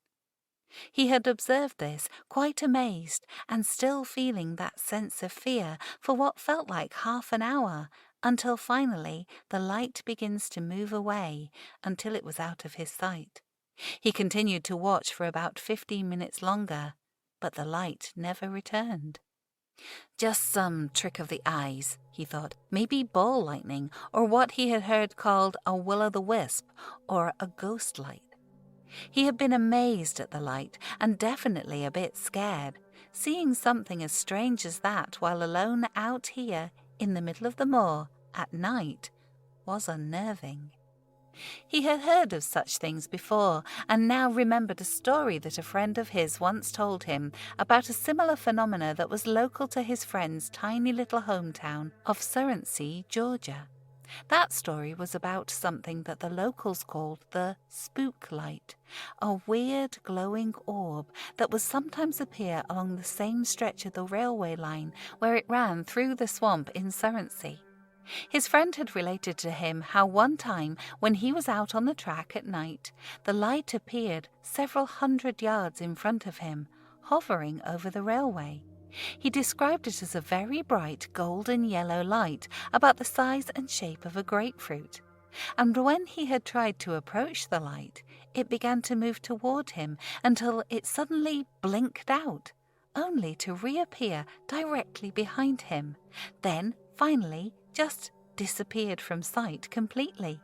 He had observed this, quite amazed, and still feeling that sense of fear for what felt like half an hour, until finally the light begins to move away until it was out of his sight. He continued to watch for about 15 minutes longer, but the light never returned. Just some trick of the eyes, he thought. Maybe ball lightning, or what he had heard called a will-o'-the-wisp, or a ghost light. He had been amazed at the light, and definitely a bit scared. Seeing something as strange as that while alone out here in the middle of the moor at night was unnerving. He had heard of such things before, and now remembered a story that a friend of his once told him about a similar phenomena that was local to his friend's tiny little hometown of Surrency, Georgia. That story was about something that the locals called the spook light, a weird glowing orb that would sometimes appear along the same stretch of the railway line where it ran through the swamp in Surrency. His friend had related to him how one time when he was out on the track at night, the light appeared several 100 yards in front of him, hovering over the railway. He described it as a very bright golden yellow light about the size and shape of a grapefruit. And when he had tried to approach the light, it began to move toward him until it suddenly blinked out, only to reappear directly behind him. Then, finally, just disappeared from sight completely.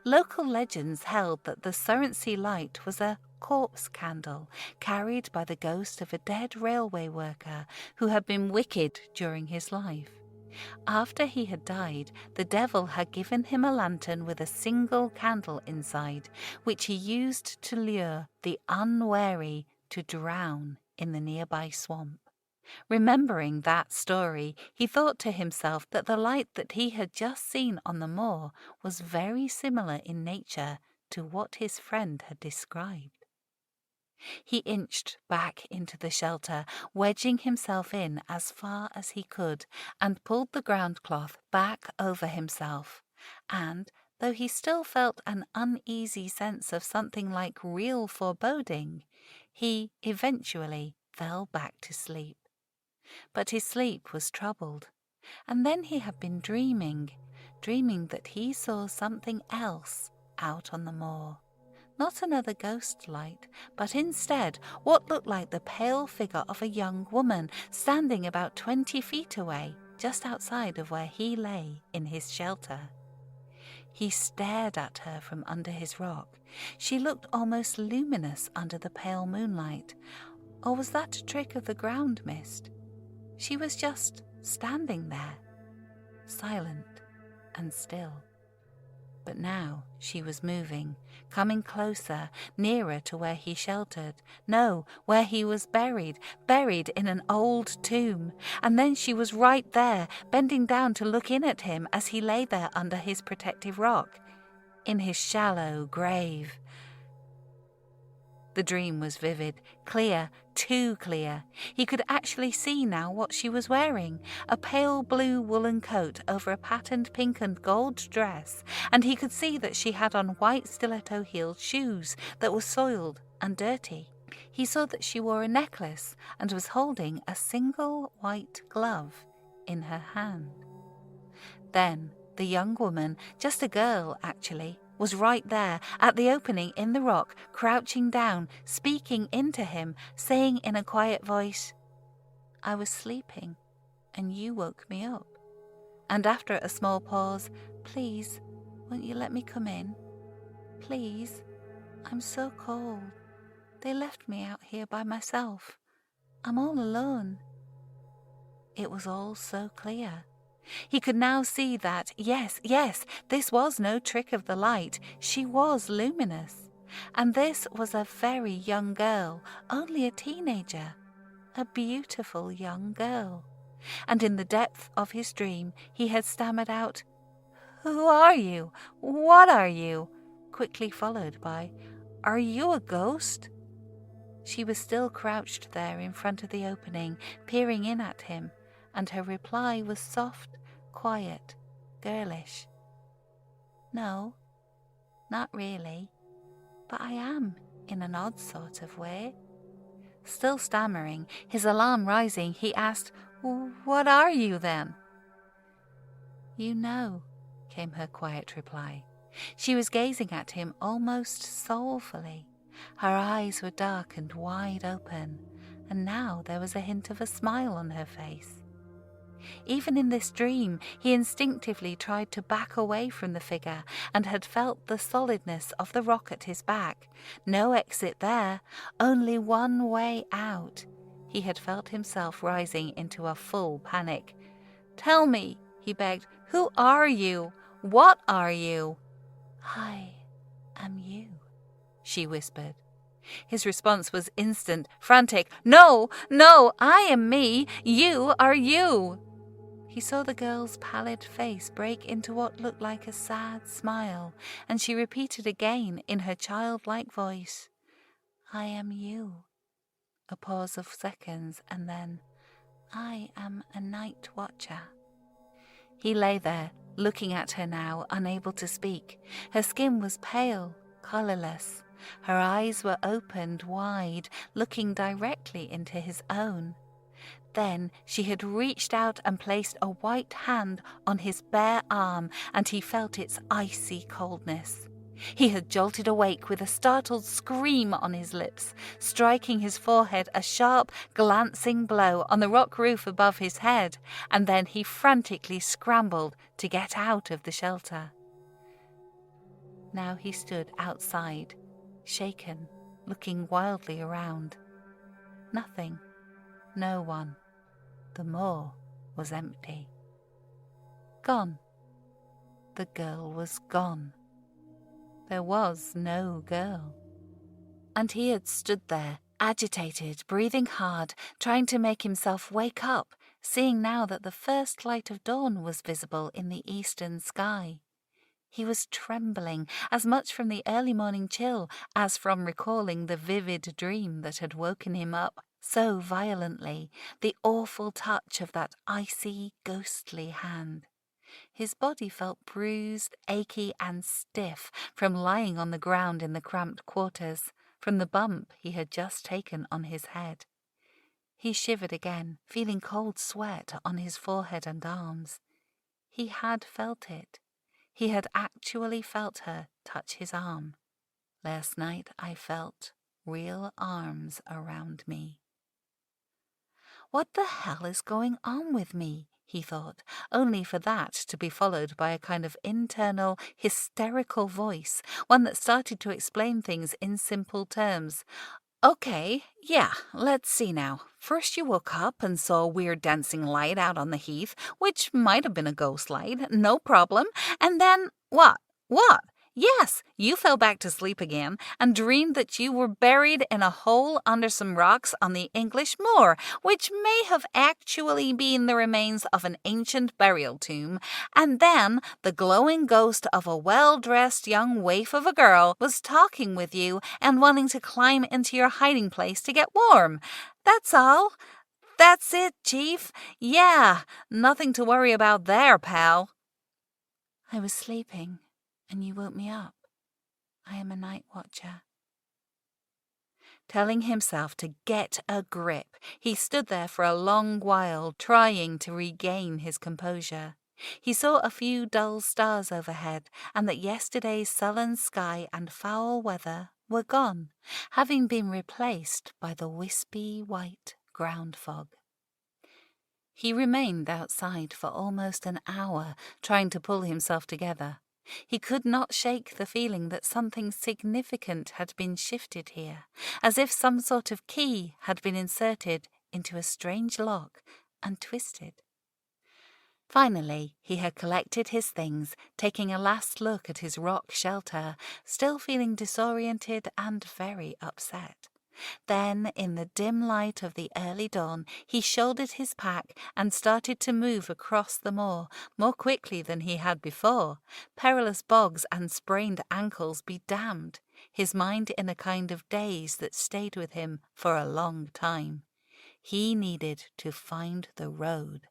Local legends held that the Surrency light was a corpse candle carried by the ghost of a dead railway worker who had been wicked during his life. After he had died, the devil had given him a lantern with a single candle inside, which he used to lure the unwary to drown in the nearby swamp. Remembering that story, he thought to himself that the light that he had just seen on the moor was very similar in nature to what his friend had described. He inched back into the shelter, wedging himself in as far as he could, and pulled the groundcloth back over himself. And, though he still felt an uneasy sense of something like real foreboding, he eventually fell back to sleep. But his sleep was troubled, and then he had been dreaming that he saw something else out on the moor. Not another ghost light, but instead what looked like the pale figure of a young woman standing about 20 feet away, just outside of where he lay in his shelter. He stared at her from under his rock. She looked almost luminous under the pale moonlight. Or was that a trick of the ground mist? She was just standing there, silent and still. But now she was moving, coming closer, nearer to where he sheltered. No, where he was buried in an old tomb. And then she was right there, bending down to look in at him as he lay there under his protective rock, in his shallow grave. The dream was vivid, clear, too clear. He could actually see now what she was wearing, a pale blue woolen coat over a patterned pink and gold dress, and he could see that she had on white stiletto-heeled shoes that were soiled and dirty. He saw that she wore a necklace and was holding a single white glove in her hand. Then the young woman, just a girl actually, was right there at the opening in the rock, crouching down, speaking into him, saying in a quiet voice, "I was sleeping, and you woke me up." And after a small pause, "Please, won't you let me come in? Please, I'm so cold. They left me out here by myself. I'm all alone." It was all so clear. He could now see that, yes, this was no trick of the light. She was luminous. And this was a very young girl, only a teenager. A beautiful young girl. And in the depth of his dream, he had stammered out, "Who are you? What are you?" quickly followed by, "Are you a ghost?" She was still crouched there in front of the opening, peering in at him, and her reply was soft, quiet, girlish. "No, not really, but I am in an odd sort of way." Still stammering, his alarm rising, he asked, "What are you then?" "You know," came her quiet reply. She was gazing at him almost soulfully. Her eyes were dark and wide open, and now there was a hint of a smile on her face. Even in this dream, he instinctively tried to back away from the figure and had felt the solidness of the rock at his back. No exit there, only one way out. He had felt himself rising into a full panic. "Tell me," he begged, "who are you? What are you?" "I am you," she whispered. His response was instant, frantic. "No, no, I am me. You are you." He saw the girl's pallid face break into what looked like a sad smile, and she repeated again in her childlike voice, "I am you." A pause of seconds, and then, "I am a night watcher." He lay there, looking at her now, unable to speak. Her skin was pale, colourless. Her eyes were opened wide, looking directly into his own. Then she had reached out and placed a white hand on his bare arm, and he felt its icy coldness. He had jolted awake with a startled scream on his lips, striking his forehead a sharp, glancing blow on the rock roof above his head, and then he frantically scrambled to get out of the shelter. Now he stood outside, shaken, looking wildly around. Nothing, no one. The moor was empty. Gone. The girl was gone. There was no girl. And he had stood there, agitated, breathing hard, trying to make himself wake up, seeing now that the first light of dawn was visible in the eastern sky. He was trembling, as much from the early morning chill as from recalling the vivid dream that had woken him up so violently, the awful touch of that icy, ghostly hand. His body felt bruised, achy, and stiff from lying on the ground in the cramped quarters, from the bump he had just taken on his head. He shivered again, feeling cold sweat on his forehead and arms. He had felt it. He had actually felt her touch his arm. "Last night I felt real arms around me." "What the hell is going on with me?" he thought, only for that to be followed by a kind of internal, hysterical voice, one that started to explain things in simple terms. "Okay, yeah, let's see now. First you woke up and saw a weird dancing light out on the heath, which might have been a ghost light, no problem. And then, what? Yes, you fell back to sleep again and dreamed that you were buried in a hole under some rocks on the English moor, which may have actually been the remains of an ancient burial tomb. And then the glowing ghost of a well-dressed young waif of a girl was talking with you and wanting to climb into your hiding place to get warm. That's all. That's it, Chief. Yeah, nothing to worry about there, pal." "I was sleeping, and you woke me up. I am a night watcher." Telling himself to get a grip, he stood there for a long while, trying to regain his composure. He saw a few dull stars overhead, and that yesterday's sullen sky and foul weather were gone, having been replaced by the wispy white ground fog. He remained outside for almost an hour, trying to pull himself together. He could not shake the feeling that something significant had been shifted here, as if some sort of key had been inserted into a strange lock and twisted. Finally, he had collected his things, taking a last look at his rock shelter, still feeling disoriented and very upset. Then, in the dim light of the early dawn, he shouldered his pack and started to move across the moor, more quickly than he had before. Perilous bogs and sprained ankles be damned, his mind in a kind of daze that stayed with him for a long time. He needed to find the road.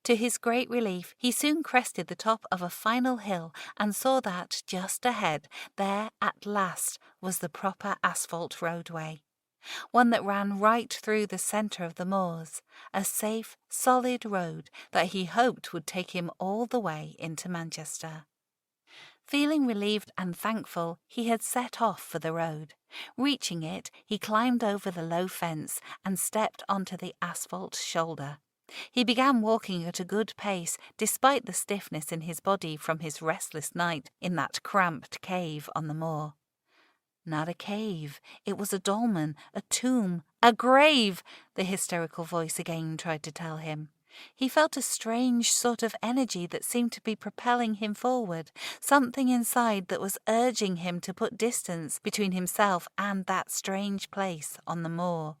To his great relief, he soon crested the top of a final hill and saw that, just ahead, there at last was the proper asphalt roadway. One that ran right through the centre of the moors, a safe, solid road that he hoped would take him all the way into Manchester. Feeling relieved and thankful, he had set off for the road. Reaching it, he climbed over the low fence and stepped onto the asphalt shoulder. He began walking at a good pace, despite the stiffness in his body from his restless night in that cramped cave on the moor. Not a cave. It was a dolmen, a tomb, a grave, the hysterical voice again tried to tell him. He felt a strange sort of energy that seemed to be propelling him forward, something inside that was urging him to put distance between himself and that strange place on the moor.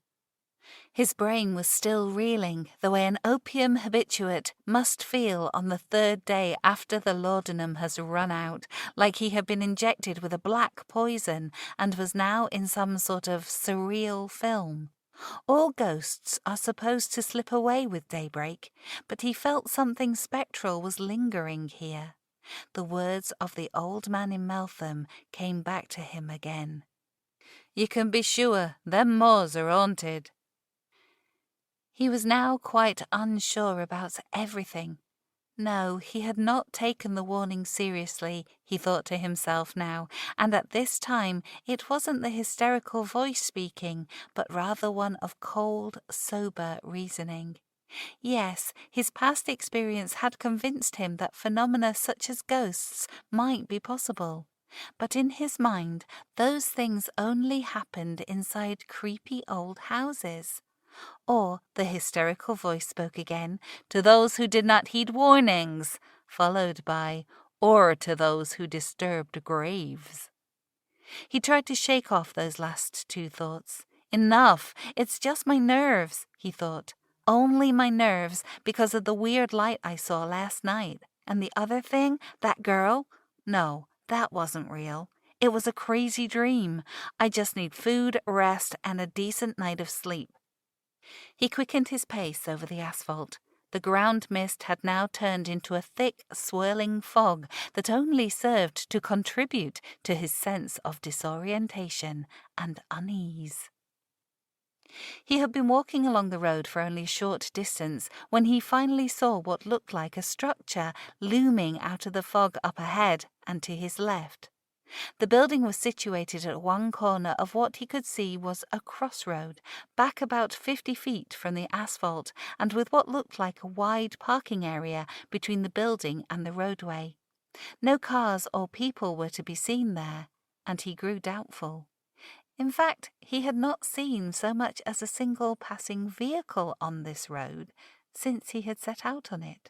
His brain was still reeling, the way an opium habituate must feel on the third day after the laudanum has run out, like he had been injected with a black poison and was now in some sort of surreal film. All ghosts are supposed to slip away with daybreak, but he felt something spectral was lingering here. The words of the old man in Meltham came back to him again. "You can be sure them moors are haunted." He was now quite unsure about everything. No, he had not taken the warning seriously, he thought to himself now, and at this time it wasn't the hysterical voice speaking, but rather one of cold, sober reasoning. Yes, his past experience had convinced him that phenomena such as ghosts might be possible. But in his mind, those things only happened inside creepy old houses. Or, the hysterical voice spoke again, to those who did not heed warnings, followed by, or to those who disturbed graves. He tried to shake off those last two thoughts. Enough, it's just my nerves, he thought. Only my nerves, because of the weird light I saw last night. And the other thing, that girl? No, that wasn't real. It was a crazy dream. I just need food, rest, and a decent night of sleep. He quickened his pace over the asphalt. The ground mist had now turned into a thick, swirling fog that only served to contribute to his sense of disorientation and unease. He had been walking along the road for only a short distance when he finally saw what looked like a structure looming out of the fog up ahead and to his left. The building was situated at one corner of what he could see was a crossroad, back about 50 feet from the asphalt and with what looked like a wide parking area between the building and the roadway. No cars or people were to be seen there, and he grew doubtful. In fact, he had not seen so much as a single passing vehicle on this road since he had set out on it.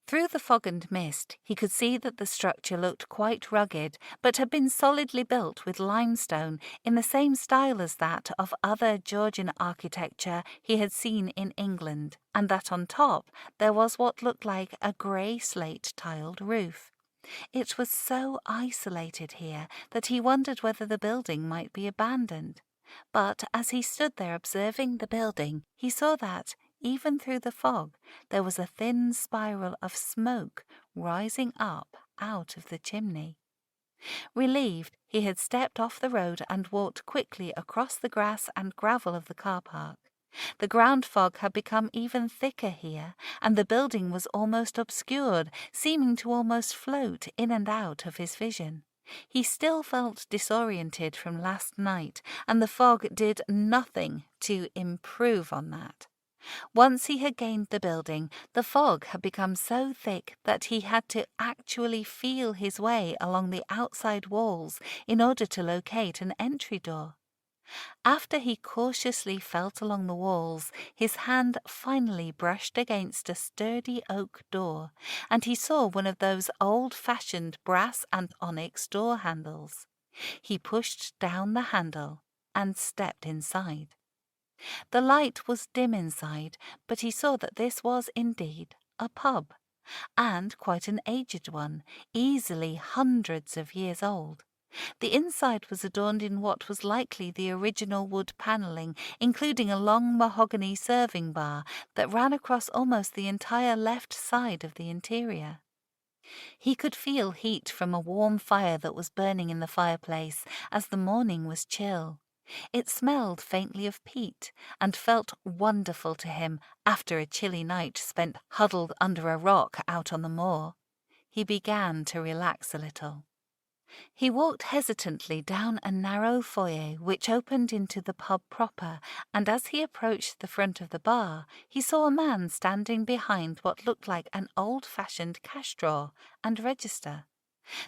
Through the fog and mist, he could see that the structure looked quite rugged, but had been solidly built with limestone in the same style as that of other Georgian architecture he had seen in England, and that on top there was what looked like a grey slate-tiled roof. It was so isolated here that he wondered whether the building might be abandoned. But as he stood there observing the building, he saw that, even through the fog, there was a thin spiral of smoke rising up out of the chimney. Relieved, he had stepped off the road and walked quickly across the grass and gravel of the car park. The ground fog had become even thicker here, and the building was almost obscured, seeming to almost float in and out of his vision. He still felt disoriented from last night, and the fog did nothing to improve on that. Once he had gained the building, the fog had become so thick that he had to actually feel his way along the outside walls in order to locate an entry door. After he cautiously felt along the walls, his hand finally brushed against a sturdy oak door, and he saw one of those old-fashioned brass and onyx door handles. He pushed down the handle and stepped inside. The light was dim inside, but he saw that this was indeed a pub, and quite an aged one, easily hundreds of years old. The inside was adorned in what was likely the original wood panelling, including a long mahogany serving bar that ran across almost the entire left side of the interior. He could feel heat from a warm fire that was burning in the fireplace, as the morning was chill. It smelled faintly of peat, and felt wonderful to him after a chilly night spent huddled under a rock out on the moor. he began to relax a little. He walked hesitantly down a narrow foyer which opened into the pub proper, and as he approached the front of the bar, he saw a man standing behind what looked like an old-fashioned cash drawer and register.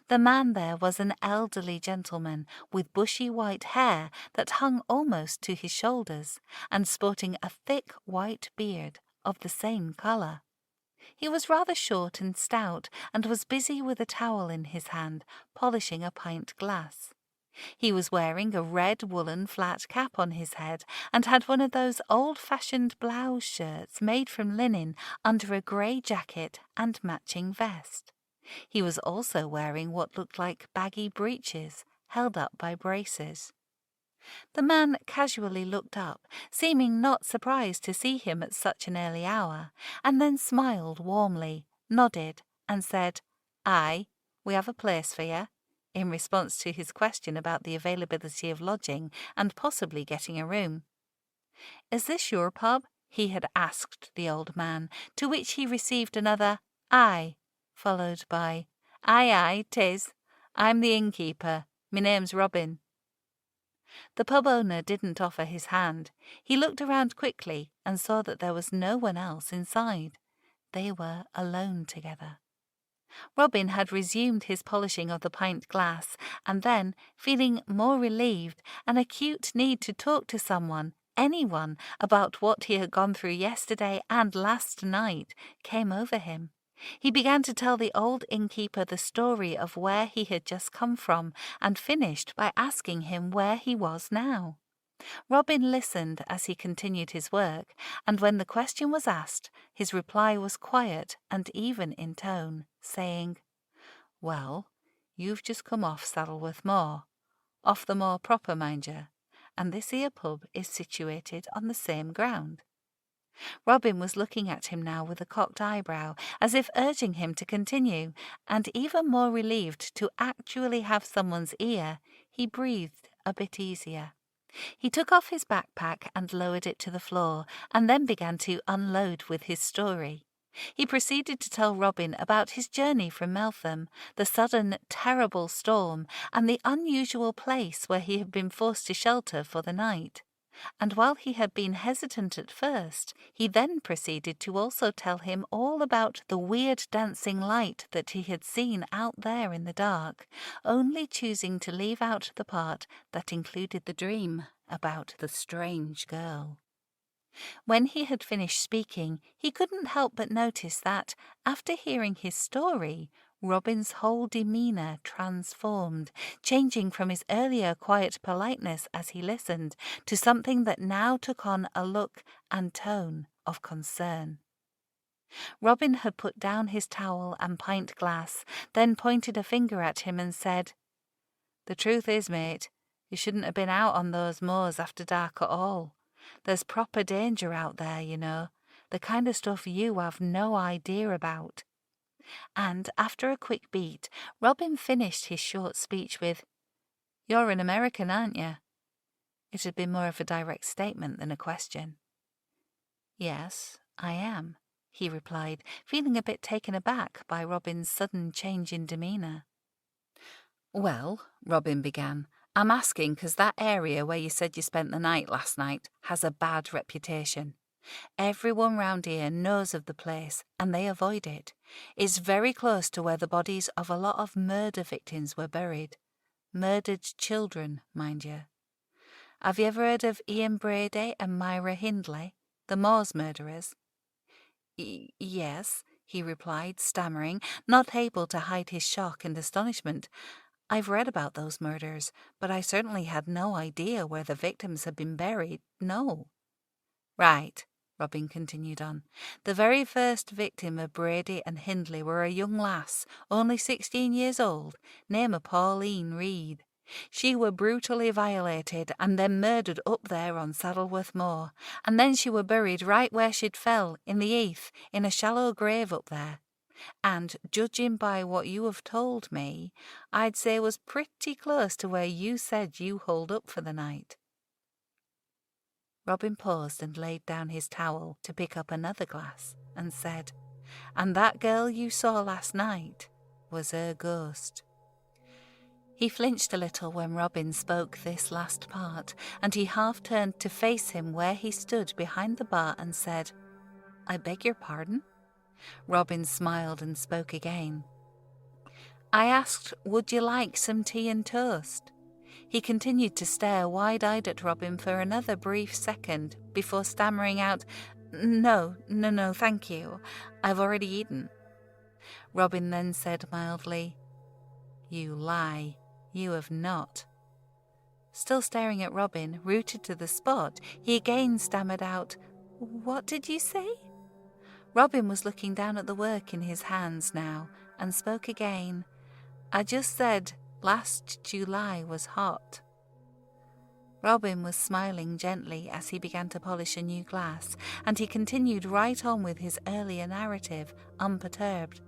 The man there was an elderly gentleman with bushy white hair that hung almost to his shoulders, and sporting a thick white beard of the same colour. He was rather short and stout, and was busy with a towel in his hand, polishing a pint glass. He was wearing a red woolen flat cap on his head, and had one of those old-fashioned blouse shirts made from linen under a grey jacket and matching vest. He was also wearing what looked like baggy breeches, held up by braces. The man casually looked up, seeming not surprised to see him at such an early hour, and then smiled warmly, nodded, and said, "Aye, we have a place for you," in response to his question about the availability of lodging and possibly getting a room. "Is this your pub?" he had asked the old man, to which he received another "Aye," followed by, "Aye, aye, 'tis. I'm the innkeeper. Me name's Robin." The pub owner didn't offer his hand. He looked around quickly and saw that there was no one else inside. They were alone together. Robin had resumed his polishing of the pint glass, and then, feeling more relieved, an acute need to talk to someone, anyone, about what he had gone through yesterday and last night, came over him. He began to tell the old innkeeper the story of where he had just come from, and finished by asking him where he was now. Robin listened as he continued his work, and when the question was asked, his reply was quiet and even in tone, saying, "Well, you've just come off Saddleworth Moor, off the moor proper, mind you, and this here pub is situated on the same ground." Robin was looking at him now with a cocked eyebrow, as if urging him to continue, and even more relieved to actually have someone's ear, he breathed a bit easier. He took off his backpack and lowered it to the floor, and then began to unload with his story. He proceeded to tell Robin about his journey from Meltham, the sudden, terrible storm, and the unusual place where he had been forced to shelter for the night. And while he had been hesitant at first, he then proceeded to also tell him all about the weird dancing light that he had seen out there in the dark, only choosing to leave out the part that included the dream about the strange girl. When he had finished speaking, he couldn't help but notice that, after hearing his story, Robin's whole demeanour transformed, changing from his earlier quiet politeness as he listened to something that now took on a look and tone of concern. Robin had put down his towel and pint glass, then pointed a finger at him and said, "The truth is, mate, you shouldn't have been out on those moors after dark at all. There's proper danger out there, you know, the kind of stuff you have no idea about." And after a quick beat, Robin finished his short speech with, "You're an American, aren't you?" It had been more of a direct statement than a question. "Yes, I am," he replied, feeling a bit taken aback by Robin's sudden change in demeanour. "Well," Robin began, "I'm asking 'cause that area where you said you spent the night last night has a bad reputation. Everyone round here knows of the place, and they avoid it. It's very close to where the bodies of a lot of murder victims were buried. Murdered children, mind you. Have you ever heard of Ian Brady and Myra Hindley, the Moors murderers?" "Yes," he replied, stammering, not able to hide his shock and astonishment. "I've read about those murders, but I certainly had no idea where the victims had been buried, no." "Right," Robin continued on. "The very first victim of Brady and Hindley were a young lass, only 16 years old, named Pauline Reed. She were brutally violated and then murdered up there on Saddleworth Moor, and then she were buried right where she'd fell, in the heath, in a shallow grave up there. And, judging by what you have told me, I'd say was pretty close to where you said you holed up for the night." Robin paused and laid down his towel to pick up another glass and said, "And that girl you saw last night, was her ghost. He flinched a little when Robin spoke this last part, and he half turned to face him where he stood behind the bar and said, "I beg your pardon?" Robin smiled and spoke again. "I asked, would you like some tea and toast?" He continued to stare wide-eyed at Robin for another brief second before stammering out, No, thank you. I've already eaten." Robin then said mildly, "You lie. You have not." Still staring at Robin, rooted to the spot, he again stammered out, "What did you say?" Robin was looking down at the work in his hands now, and spoke again. "I just said last July was hot." Robin was smiling gently as he began to polish a new glass, and he continued right on with his earlier narrative, unperturbed.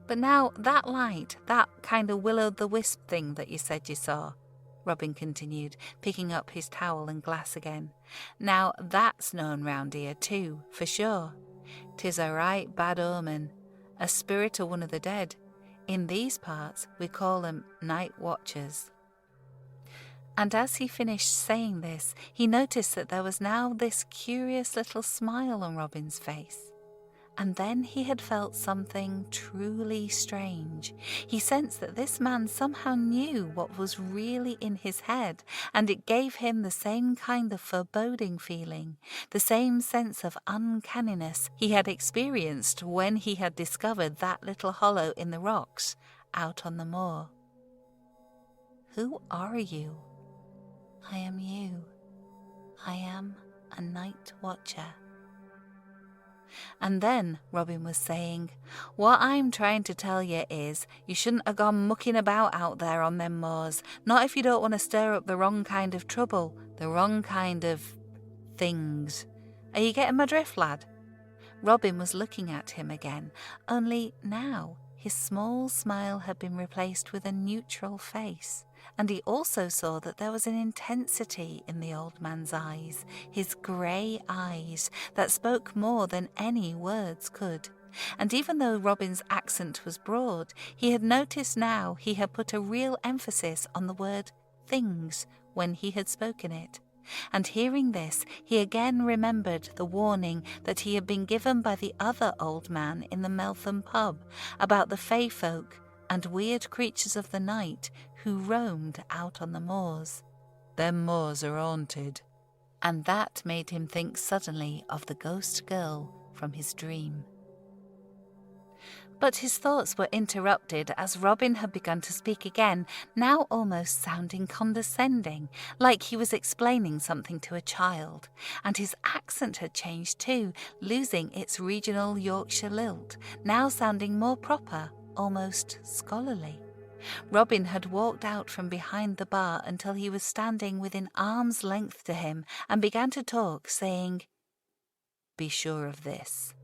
"But now that light, that kind of will-o'-the-wisp thing that you said you saw," Robin continued, picking up his towel and glass again. "Now that's known round here too, for sure. 'Tis a right bad omen, a spirit of one of the dead. In these parts we call them night watchers." And as he finished saying this, he noticed that there was now this curious little smile on Robin's face. And then he had felt something truly strange. He sensed that this man somehow knew what was really in his head, and it gave him the same kind of foreboding feeling, the same sense of uncanniness he had experienced when he had discovered that little hollow in the rocks out on the moor. "Who are you?" "I am you. I am a night watcher." And then Robin was saying, "What I'm trying to tell you is, you shouldn't have gone mucking about out there on them moors, not if you don't want to stir up the wrong kind of trouble, the wrong kind of things. Are you getting my drift, lad?" Robin was looking at him again, only now his small smile had been replaced with a neutral face, and he also saw that there was an intensity in the old man's eyes, his grey eyes, that spoke more than any words could. And even though Robin's accent was broad, he had noticed now he had put a real emphasis on the word things when he had spoken it. And hearing this, he again remembered the warning that he had been given by the other old man in the Meltham pub about the fey folk and weird creatures of the night who roamed out on the moors. "Them moors are haunted." And that made him think suddenly of the ghost girl from his dream. But his thoughts were interrupted as Robin had begun to speak again, now almost sounding condescending, like he was explaining something to a child. And his accent had changed too, losing its regional Yorkshire lilt, now sounding more proper, almost scholarly. Robin had walked out from behind the bar until he was standing within arm's length to him and began to talk, saying, "Be sure of this.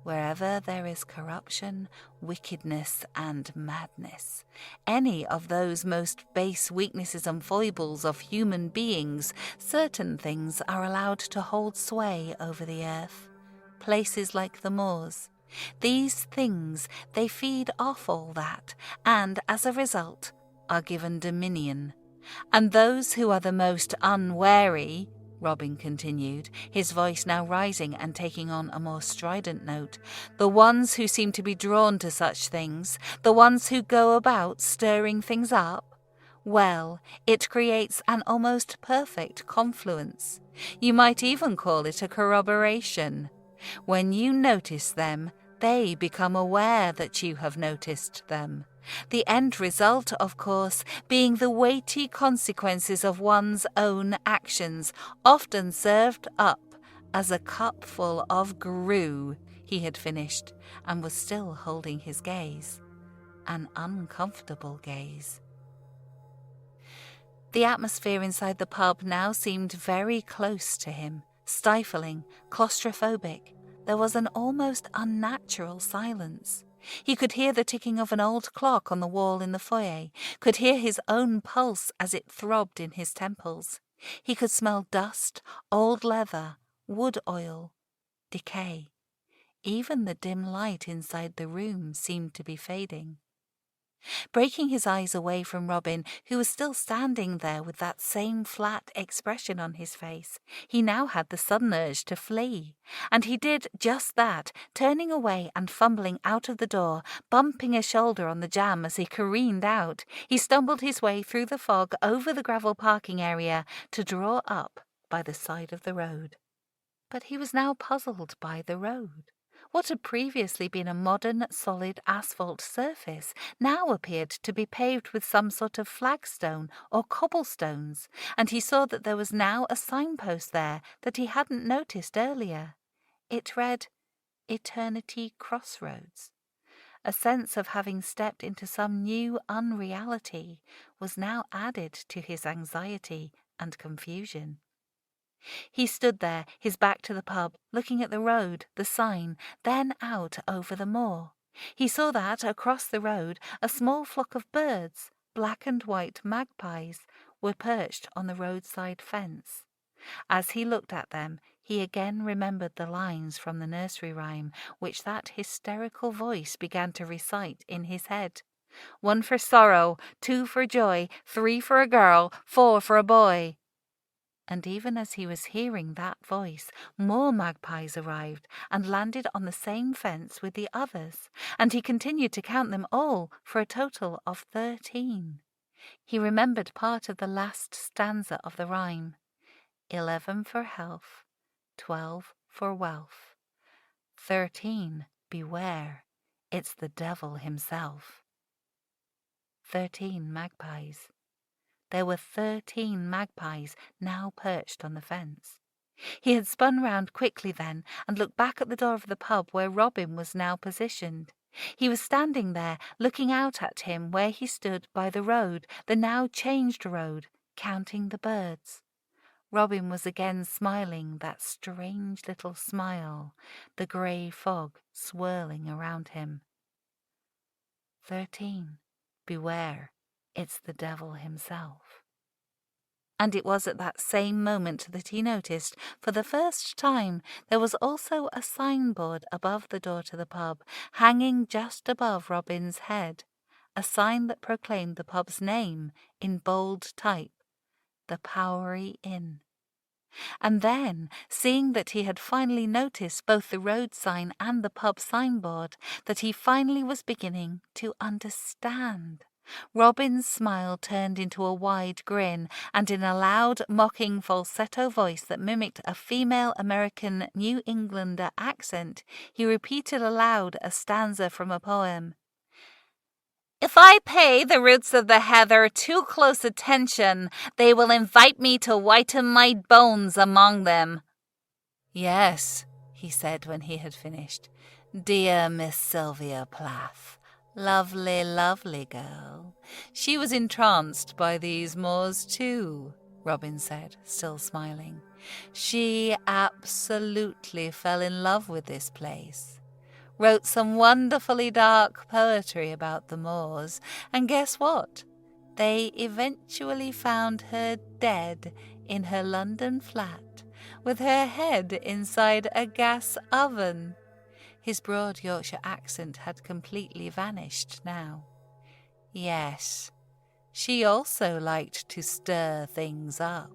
Wherever there is corruption, wickedness, and madness, any of those most base weaknesses and foibles of human beings, certain things are allowed to hold sway over the earth. Places like the moors. These things, they feed off all that, and as a result, are given dominion. And those who are the most unwary," Robin continued, his voice now rising and taking on a more strident note, "the ones who seem to be drawn to such things, the ones who go about stirring things up, well, it creates an almost perfect confluence. You might even call it a corroboration. When you notice them, they become aware that you have noticed them. The end result, of course, being the weighty consequences of one's own actions, often served up as a cupful of grue," he had finished, and was still holding his gaze. An uncomfortable gaze. The atmosphere inside the pub now seemed very close to him, stifling, claustrophobic. There was an almost unnatural silence. He could hear the ticking of an old clock on the wall in the foyer, could hear his own pulse as it throbbed in his temples. He could smell dust, old leather, wood oil, decay. Even the dim light inside the room seemed to be fading. Breaking his eyes away from Robin, who was still standing there with that same flat expression on his face, he now had the sudden urge to flee. And he did just that, turning away and fumbling out of the door, bumping a shoulder on the jamb as he careened out. He stumbled his way through the fog over the gravel parking area to draw up by the side of the road. But he was now puzzled by the road. What had previously been a modern, solid asphalt surface now appeared to be paved with some sort of flagstone or cobblestones, and he saw that there was now a signpost there that he hadn't noticed earlier. It read, Eternity Crossroads. A sense of having stepped into some new unreality was now added to his anxiety and confusion. He stood there, his back to the pub, looking at the road, the sign, then out over the moor. He saw that, across the road, a small flock of birds, black and white magpies, were perched on the roadside fence. As he looked at them, he again remembered the lines from the nursery rhyme, which that hysterical voice began to recite in his head. 1 for sorrow, 2 for joy, 3 for a girl, 4 for a boy. And even as he was hearing that voice, more magpies arrived and landed on the same fence with the others, and he continued to count them all for a total of 13. He remembered part of the last stanza of the rhyme. 11 for health, 12 for wealth, 13, beware, it's the devil himself. 13 magpies. There were 13 magpies now perched on the fence. He had spun round quickly then and looked back at the door of the pub where Robin was now positioned. He was standing there, looking out at him where he stood by the road, the now changed road, counting the birds. Robin was again smiling that strange little smile, the grey fog swirling around him. 13. Beware, it's the devil himself. And it was at that same moment that he noticed, for the first time, there was also a signboard above the door to the pub, hanging just above Robin's head, a sign that proclaimed the pub's name in bold type, the Powery Inn. And then, seeing that he had finally noticed both the road sign and the pub signboard, that he finally was beginning to understand, Robin's smile turned into a wide grin, and in a loud, mocking falsetto voice that mimicked a female American New Englander accent, he repeated aloud a stanza from a poem. If I pay the roots of the heather too close attention, they will invite me to whiten my bones among them. Yes, he said when he had finished. Dear Miss Sylvia Plath, lovely, lovely girl. She was entranced by these moors too, Robin said, still smiling. She absolutely fell in love with this place. Wrote some wonderfully dark poetry about the moors, and guess what? They eventually found her dead in her London flat, with her head inside a gas oven. His broad Yorkshire accent had completely vanished now. Yes, she also liked to stir things up.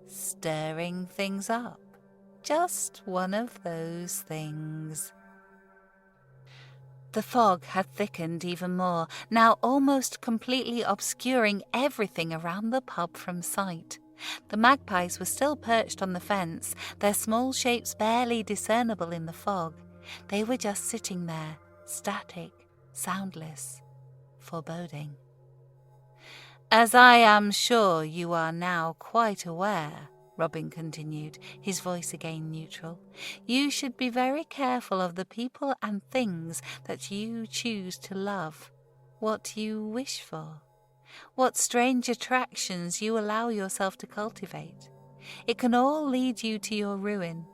Stirring things up. Just one of those things. The fog had thickened even more, now almost completely obscuring everything around the pub from sight. The magpies were still perched on the fence, their small shapes barely discernible in the fog. They were just sitting there, static, soundless, foreboding. As I am sure you are now quite aware, Robin continued, his voice again neutral, you should be very careful of the people and things that you choose to love, what you wish for, what strange attractions you allow yourself to cultivate. It can all lead you to your ruin,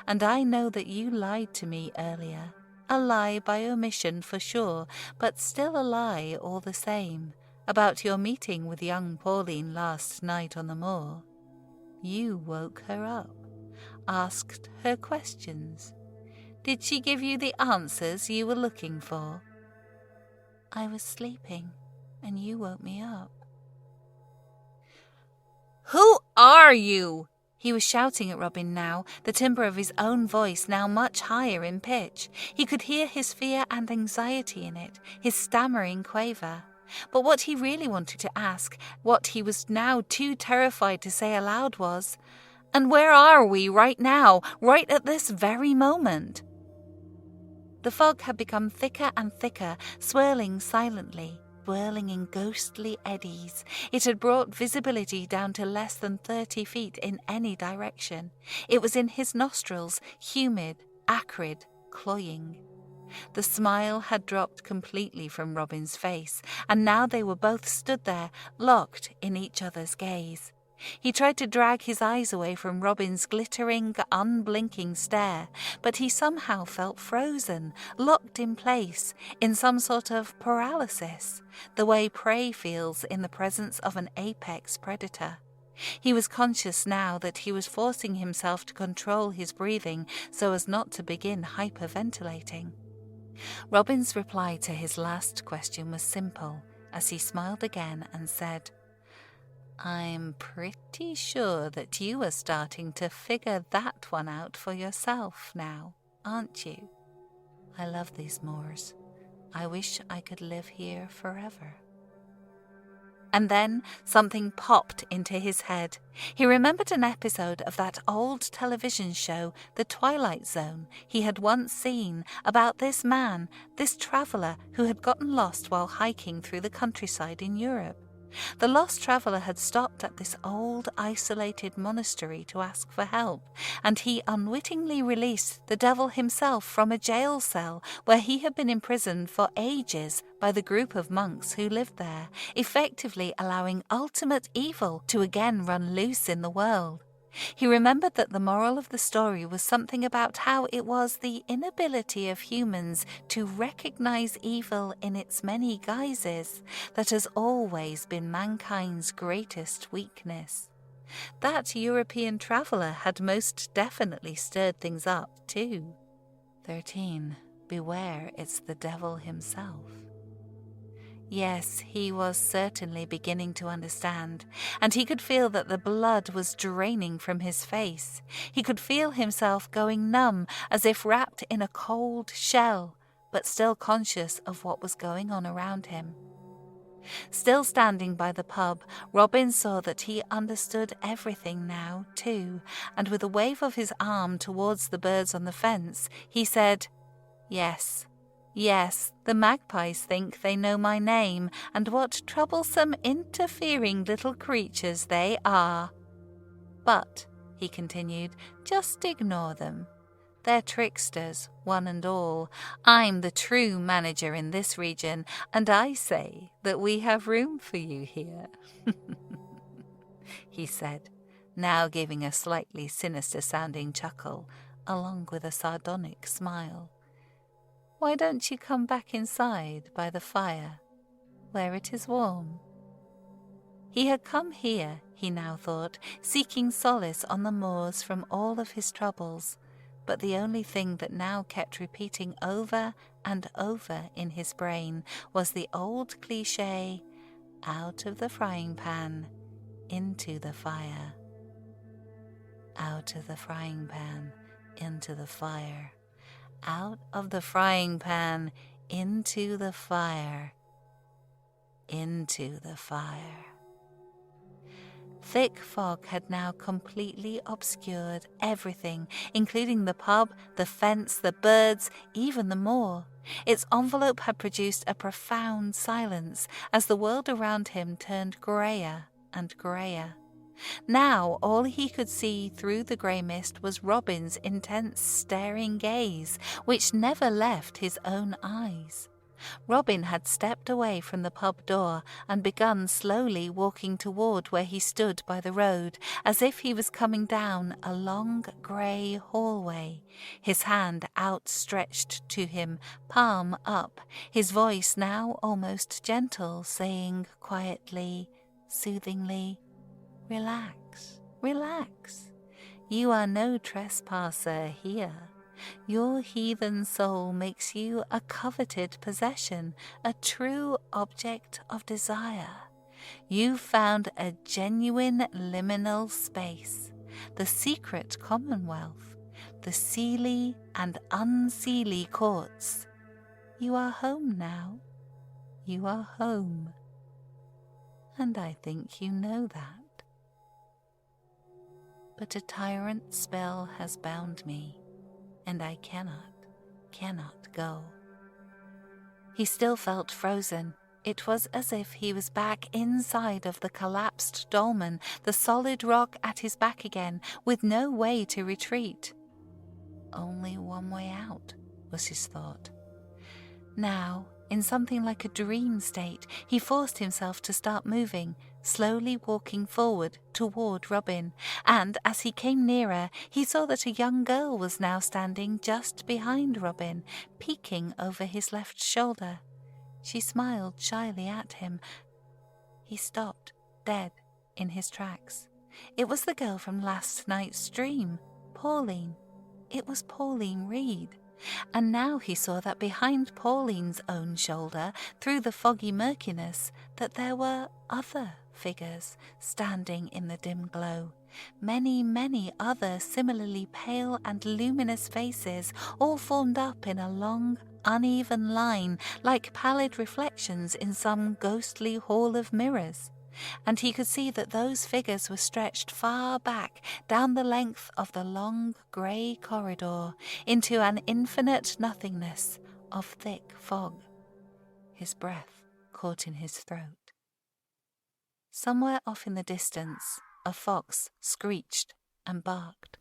and I know that you lied to me earlier, a lie by omission for sure, but still a lie all the same, about your meeting with young Pauline last night on the moor. You woke her up, asked her questions. Did she give you the answers you were looking for? I was sleeping, and you woke me up." "Who are you?" He was shouting at Robin now, the timbre of his own voice now much higher in pitch. He could hear his fear and anxiety in it, his stammering quaver. But what he really wanted to ask, what he was now too terrified to say aloud was, "And where are we right now, right at this very moment?" The fog had become thicker and thicker, swirling silently, whirling in ghostly eddies. It had brought visibility down to less than 30 feet in any direction. It was in his nostrils, humid, acrid, cloying. The smile had dropped completely from Robin's face, and now they were both stood there, locked in each other's gaze. He tried to drag his eyes away from Robin's glittering, unblinking stare, but he somehow felt frozen, locked in place, in some sort of paralysis, the way prey feels in the presence of an apex predator. He was conscious now that he was forcing himself to control his breathing so as not to begin hyperventilating. Robin's reply to his last question was simple, as he smiled again and said, "I'm pretty sure that you are starting to figure that one out for yourself now, aren't you? I love these moors. I wish I could live here forever." And then something popped into his head. He remembered an episode of that old television show, The Twilight Zone, he had once seen, about this man, this traveller who had gotten lost while hiking through the countryside in Europe. The lost traveller had stopped at this old, isolated monastery to ask for help, and he unwittingly released the devil himself from a jail cell where he had been imprisoned for ages by the group of monks who lived there, effectively allowing ultimate evil to again run loose in the world. He remembered that the moral of the story was something about how it was the inability of humans to recognize evil in its many guises that has always been mankind's greatest weakness. That European traveller had most definitely stirred things up too. 13. Beware, it's the devil himself. Yes, he was certainly beginning to understand, and he could feel that the blood was draining from his face. He could feel himself going numb, as if wrapped in a cold shell, but still conscious of what was going on around him. Still standing by the pub, Robin saw that he understood everything now, too, and with a wave of his arm towards the birds on the fence, he said, "Yes. Yes, the magpies think they know my name, and what troublesome, interfering little creatures they are. But," he continued, "just ignore them. They're tricksters, one and all. I'm the true manager in this region, and I say that we have room for you here," he said, now giving a slightly sinister-sounding chuckle, along with a sardonic smile. "Why don't you come back inside by the fire, where it is warm?" He had come here, he now thought, seeking solace on the moors from all of his troubles, but the only thing that now kept repeating over and over in his brain was the old cliché, "Out of the frying pan, into the fire. Out of the frying pan, into the fire. Out of the frying pan, into the fire. Into the fire." Thick fog had now completely obscured everything, including the pub, the fence, the birds, even the moor. Its envelope had produced a profound silence as the world around him turned greyer and greyer. Now all he could see through the grey mist was Robin's intense staring gaze, which never left his own eyes. Robin had stepped away from the pub door and begun slowly walking toward where he stood by the road, as if he was coming down a long grey hallway, his hand outstretched to him, palm up, his voice now almost gentle, saying quietly, soothingly, "Relax, relax. You are no trespasser here. Your heathen soul makes you a coveted possession, a true object of desire. You found a genuine liminal space, the secret commonwealth, the seelie and unseelie courts. You are home now. You are home. And I think you know that. But a tyrant spell has bound me, and I cannot go. He still felt frozen. It was as if he was back inside of the collapsed dolmen, the solid rock at his back again, with no way to retreat. Only one way out, was his thought. Now, in something like a dream state, he forced himself to start moving, slowly walking forward toward Robin, and as he came nearer, he saw that a young girl was now standing just behind Robin, peeking over his left shoulder. She smiled shyly at him. He stopped, dead in his tracks. It was the girl from last night's dream, Pauline. It was Pauline Reed. And now he saw that behind Pauline's own shoulder, through the foggy murkiness, that there were other figures standing in the dim glow. Many, many other similarly pale and luminous faces, all formed up in a long, uneven line, like pallid reflections in some ghostly hall of mirrors. And he could see that those figures were stretched far back down the length of the long grey corridor into an infinite nothingness of thick fog. His breath caught in his throat. Somewhere off in the distance, a fox screeched and barked.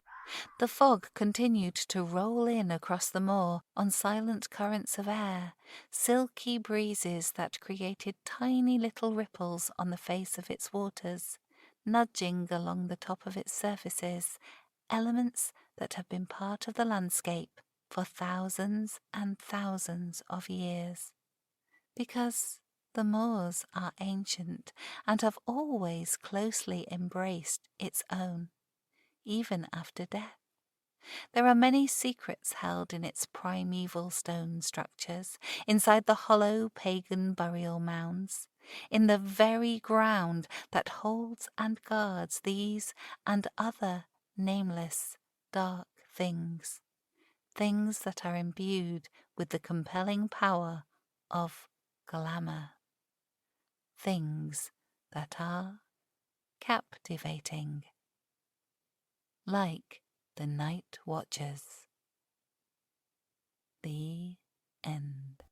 The fog continued to roll in across the moor on silent currents of air, silky breezes that created tiny little ripples on the face of its waters, nudging along the top of its surfaces, elements that have been part of the landscape for thousands and thousands of years. Because the moors are ancient and have always closely embraced its own, even after death. There are many secrets held in its primeval stone structures, inside the hollow pagan burial mounds, in the very ground that holds and guards these and other nameless, dark things, things that are imbued with the compelling power of glamour, things that are captivating, like the night watchers. The end.